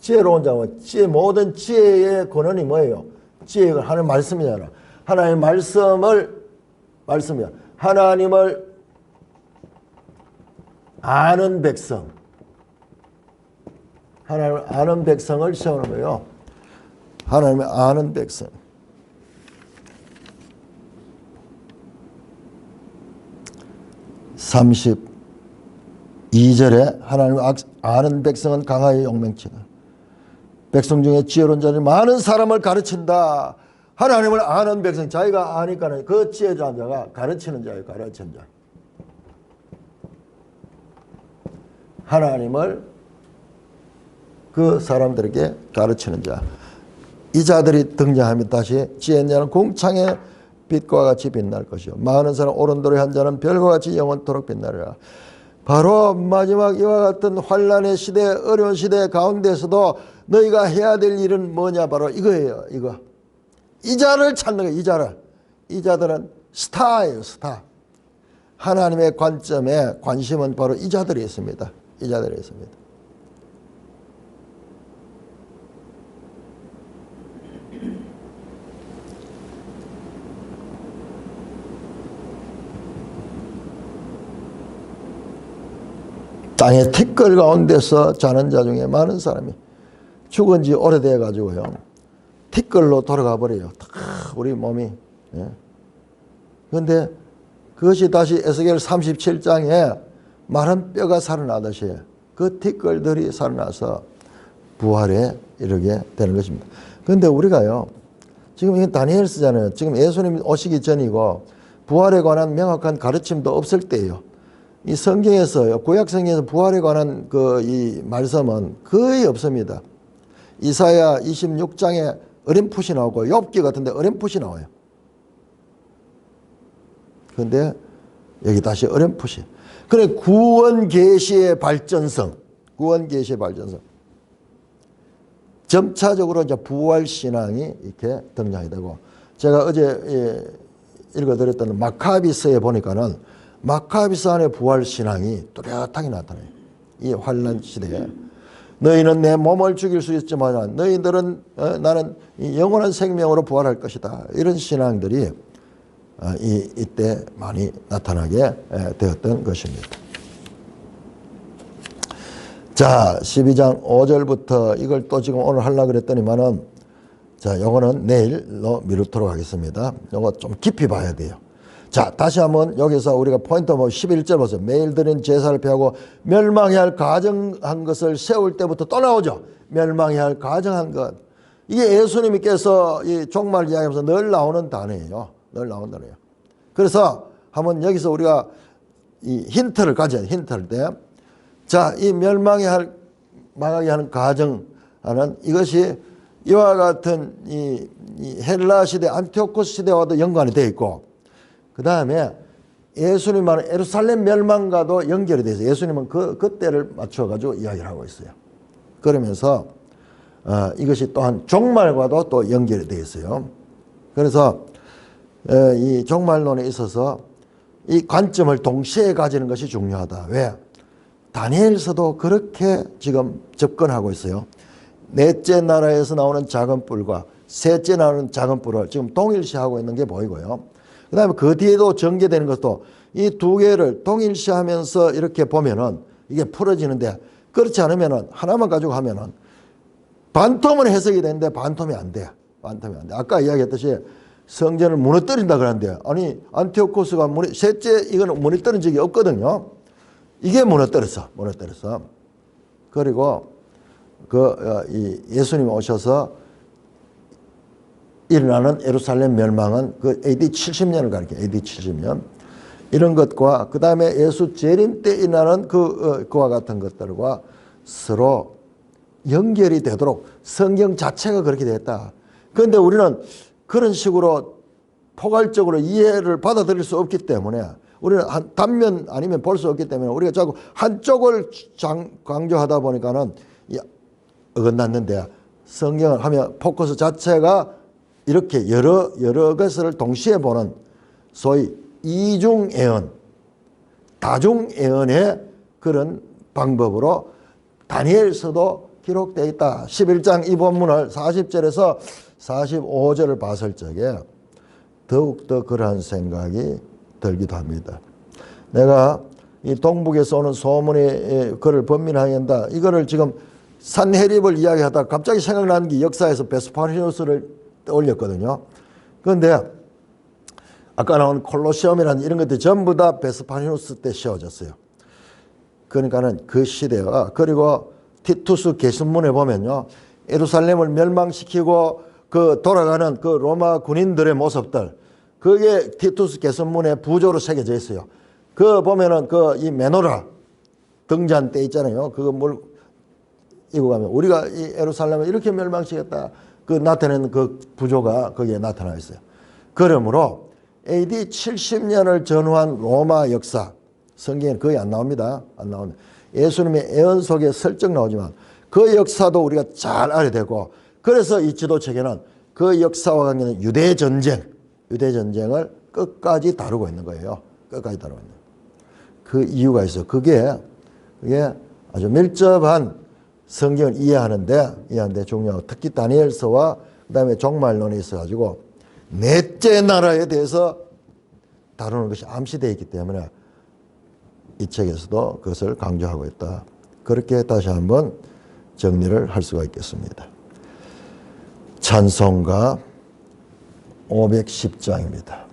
지혜로운 자와 모든 지혜의 근원이 뭐예요? 지혜가 하나님의 말씀이잖아. 하나님의 말씀이야. 하나님을 아는 백성. 하나님을 아는 백성을 세우는 거예요. 하나님을 아는 백성. (32절에) 하나님을 아는 백성은 강하여 용맹치다. 백성 중에 지혜로운 자는 많은 사람을 가르친다. 하나님을 아는 백성, 자기가 아니까는 그 지혜로운 자가 가르치는 자예요. 가르치는 자. 하나님을 그 사람들에게 가르치는 자. 이 자들이 등장하면 다시 지혜 있는 자는 궁창의 빛과 같이 빛날 것이요. 많은 사람 옳은 도리 한 자는 별과 같이 영원토록 빛나리라. 바로 마지막 이와 같은 환난의 시대, 어려운 시대 가운데서도 너희가 해야 될 일은 뭐냐? 바로 이거예요. 이거. 이 자를 찾는 거예요. 이 자를. 이 자들은 스타예요. 스타. 하나님의 관점에 관심은 바로 이 자들이 있습니다. 이 자들이 있습니다. 땅의 티끌 가운데서 자는 자 중에 많은 사람이 죽은 지 오래돼 가지고요. 티끌로 돌아가 버려요. 다 우리 몸이. 그런데 그것이 다시 에스겔 37장에 마른 뼈가 살아나듯이 그 티끌들이 살아나서 부활에 이르게 되는 것입니다. 그런데 우리가요, 지금 이게 다니엘서잖아요. 지금 예수님 오시기 전이고 부활에 관한 명확한 가르침도 없을 때예요. 이 성경에서요, 구약 성경에서 부활에 관한 이 말씀은 거의 없습니다. 이사야 26장에 어렴풋이 나오고 욥기 같은데 어렴풋이 나와요. 그런데 여기 다시 어렴풋이. 그래, 구원 계시의 발전성, 구원 계시의 발전성. 점차적으로 이제 부활 신앙이 이렇게 등장이 되고, 제가 어제 읽어드렸던 마카비서에 보니까는 마카비서 안에 부활 신앙이 뚜렷하게 나타나요. 이 환란 시대에 너희는 내 몸을 죽일 수 있지만 너희들은 나는 영원한 생명으로 부활할 것이다. 이런 신앙들이 이때 많이 나타나게 되었던 것입니다. 자, 12장 5절부터 이걸 또 지금 오늘 하려고 그랬더니만은, 자, 요거는 내일로 미루도록 하겠습니다. 요거 좀 깊이 봐야 돼요. 자, 다시 한번 여기서 우리가 포인트 11절 보세요. 매일 드린 제사를 폐하고 멸망해야 할 가정한 것을 세울 때부터 또 나오죠. 멸망해야 할 가정한 것. 이게 예수님께서 이 종말 이야기하면서 늘 나오는 단어예요. 늘 나오는 단어예요. 그래서 한번 여기서 우리가 이 힌트를 가져야 힌트를 때, 자, 이 망하게 하는 가정하는 이것이 이와 같은 이 헬라 시대 안티오코스 시대와도 연관이 되어 있고, 그 다음에 예수님은 예루살렘 멸망과도 연결이 되어 있어요. 예수님은 그때를 맞춰가지고 이야기를 하고 있어요. 그러면서 이것이 또한 종말과도 또 연결이 되어 있어요. 그래서 이 종말론에 있어서 이 관점을 동시에 가지는 것이 중요하다. 왜? 다니엘서도 그렇게 지금 접근하고 있어요. 넷째 나라에서 나오는 작은 뿔과 셋째 나오는 작은 뿔을 지금 동일시하고 있는 게 보이고요. 그 다음에 그 뒤에도 전개되는 것도 이 두 개를 동일시하면서 이렇게 보면은 이게 풀어지는데, 그렇지 않으면은 하나만 가지고 하면은 반토면 해석이 되는데 반토면이 안 돼. 반토면이 안 돼. 아까 이야기했듯이 성전을 무너뜨린다 그러는데, 아니 안티오코스가 셋째 이거는 무너뜨린 적이 없거든요. 이게 무너뜨렸어. 그리고 이 예수님이 오셔서 일어나는 예루살렘 멸망은 그 AD 70년을 가리켜요. AD 70년. 이런 것과 그 다음에 예수 재림 때 일어나는 그와 같은 것들과 서로 연결이 되도록 성경 자체가 그렇게 됐다. 그런데 우리는 그런 식으로 포괄적으로 이해를 받아들일 수 없기 때문에, 우리는 한 단면 아니면 볼 수 없기 때문에 우리가 자꾸 한쪽을 강조하다 보니까는 어긋났는데, 성경을 하면 포커스 자체가 이렇게 여러 것을 동시에 보는 소위 이중예언, 다중예언의 그런 방법으로 다니엘서도 기록되어 있다. 11장 이 본문을 40절에서 45절을 봤을 적에 더욱더 그러한 생각이 들기도 합니다. 내가 이 동북에서 오는 소문이 그를 번민하게 한다. 이거를 지금 산헤립을 이야기하다가 갑자기 생각나는 게 역사에서 베스파니우스를 떠올렸거든요. 그런데 아까 나온 콜로세움이라는 이런 것들이 전부 다 베스파니우스 때 세워졌어요. 그러니까는 그 시대와, 그리고 티투스 개선문에 보면요, 예루살렘을 멸망시키고 돌아가는 그 로마 군인들의 모습들, 그게 티투스 개선문에 부조로 새겨져 있어요. 그 보면은 이 메노라 등잔 때 있잖아요. 그거 뭘 이거 가면 우리가 이 예루살렘을 이렇게 멸망시켰다. 나타내는 그 부조가 거기에 나타나 있어요. 그러므로 AD 70년을 전후한 로마 역사, 성경에는 거의 안 나옵니다. 안 나옵니다. 예수님의 예언 속에 슬쩍 나오지만 그 역사도 우리가 잘 알아야 되고, 그래서 이 지도책에는 그 역사와 관계는 유대전쟁을 끝까지 다루고 있는 거예요. 끝까지 다루고 있는 거예요. 그 이유가 있어요. 그게 아주 밀접한 성경을 이해하는데 중요하고, 특히 다니엘서와 그 다음에 종말론에 있어가지고 넷째 나라에 대해서 다루는 것이 암시되어 있기 때문에 이 책에서도 그것을 강조하고 있다. 그렇게 다시 한번 정리를 할 수가 있겠습니다. 찬송가 510장입니다.